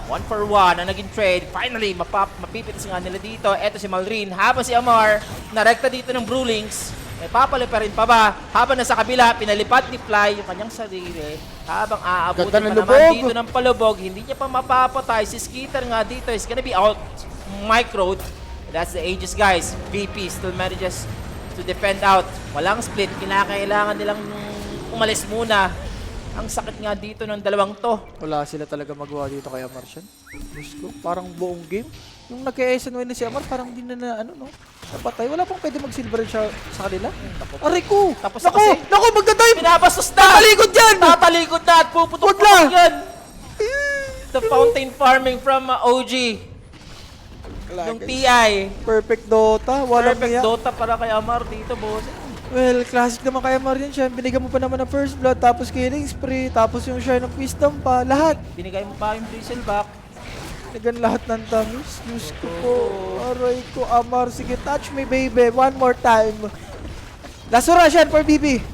1 for 1 ang naging trade. Finally, mapipitis nga nila dito. Eto si Malrin. Habang si Amar, narekta dito ng Brewlings. May papalipa rin pa ba? Habang nasa kabila, pinalipat ni Fly yung kanyang sarili. Habang aabutin Ganda pa ng naman lubog. dito ng palubog. Hindi niya pa mapapatay. Si Skitter nga dito is gonna be out microed. That's the Aegis guys. VP still manages to defend out. Walang split. Kinakailangan nilang umalis muna. Ang sakit nga dito ng dalawang to. Wala sila talaga magawa dito kay Martian. Diyos ko, parang buong game. Yung nagka-SNY na si Amar, parang hindi na ano, no? Napatay. Wala pang pwede mag-silver siya sa kanila. Aray ko! Tapos Naku! kasi, Naku! Magda-dive! pinapastos na! Tatalikod yan! Tatalikod na at puputok Wag na! yan! The fountain farming from OG. Yung TI. Perfect Dota. Walang Perfect niya. Dota para kay Amar dito, boss. Well, classic naman kay Amar yan siya. Binigyan mo pa naman ng first blood, tapos killing spree, tapos yung shine of wisdom pa. Lahat. Binigay mo pa yung Bristleback. Binigyan lahat ng tamis. Diyos ko po. Aray ko, Amar. Sige, touch me, baby. One more time. Last Russian for BB.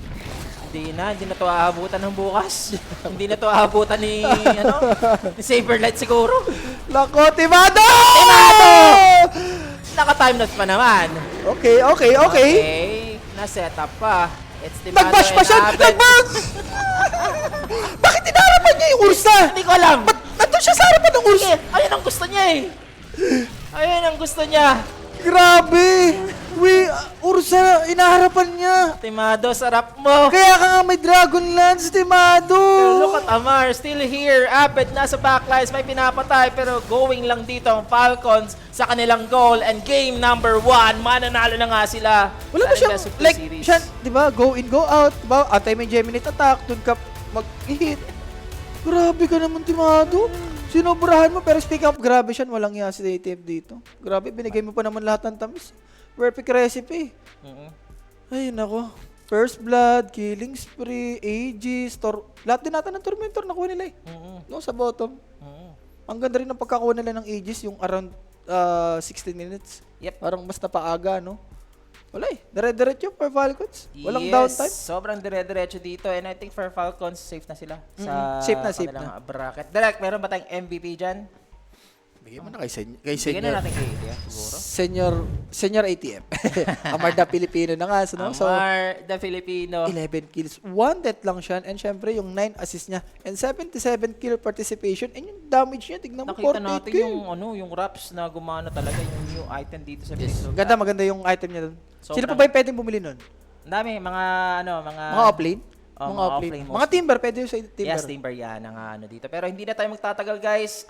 Hindi na to aabutan ng bukas. Hindi na to aabutan ni, ni Saberlight siguro. Lako, Timado! Timado! Naka-time loss pa naman. Okay. Okay, na-set up pa. It's Timado Nag-bash pa and siya! Abed. Nag-bash! Bakit tinarapan niya yung Ursa? Hindi ko alam. Ba't nandun siya sa harapan ng Ursa? Ayun ang gusto niya eh. Ayun ang gusto niya. Grabe! Ursa, inaharapan niya. Timado, sarap mo. Kaya ka nga may Dragon Lance, Timado! Pero look at Amar, still here. Abed nasa backlines, may pinapatay. Pero going lang dito ang Falcons sa kanilang goal. And game number 1, mananalo na nga sila. Wala sa ba siyang, Best of Two like, series. siya, di ba, go in, go out, di ba, anti-Geminate attack, dun ka mag-hit. Grabe ka naman, Timado. Sinobrahan mo, pero speak up, grabe siya, walang iya si ATF dito. Grabe, binigay mo pa naman lahat ng tamis. Perfect recipe. Mhm. Ay, nako. First blood, killing spree, Aegis, lahat din natin ng Tormentor nakuha nila eh. Mhm. No, sa bottom. Mhm. Ang ganda rin ng pagkakuha nila ng Aegis, yung around 16 minutes. Yep. Parang basta paaga, no? Wala eh. Dire-diretso for Falcons. Walang Yes, downtime. sobrang dire-diretso dito. And I think for Falcons, safe na sila sa Safe na, safe kanilang bracket. Direct, meron ba tayong MVP dyan? Bigyan mo na kay Bigyan na natin kay Ilya, siguro. Senior ATM. Amar da Pilipino na nga. No? So, Amar, the Filipino. 11 kills. 1 death lang siya. And syempre, yung 9 assists niya. And 77 kill participation. And yung damage niya, tignan mo, Nakita 48 natin kill. yung Raps na gumana talaga, yung new item dito sa Bristol. Ganda, maganda yung item niya doon. Sino Sobrang- pa ba yung pwedeng bumili nun? Ang dami, mga Mga offlane? Oh, mga mga offlane. offlane Mga timber, pwede yung sa timber. Yes, Timber yan ang dito. Pero hindi na tayo magtatagal, guys.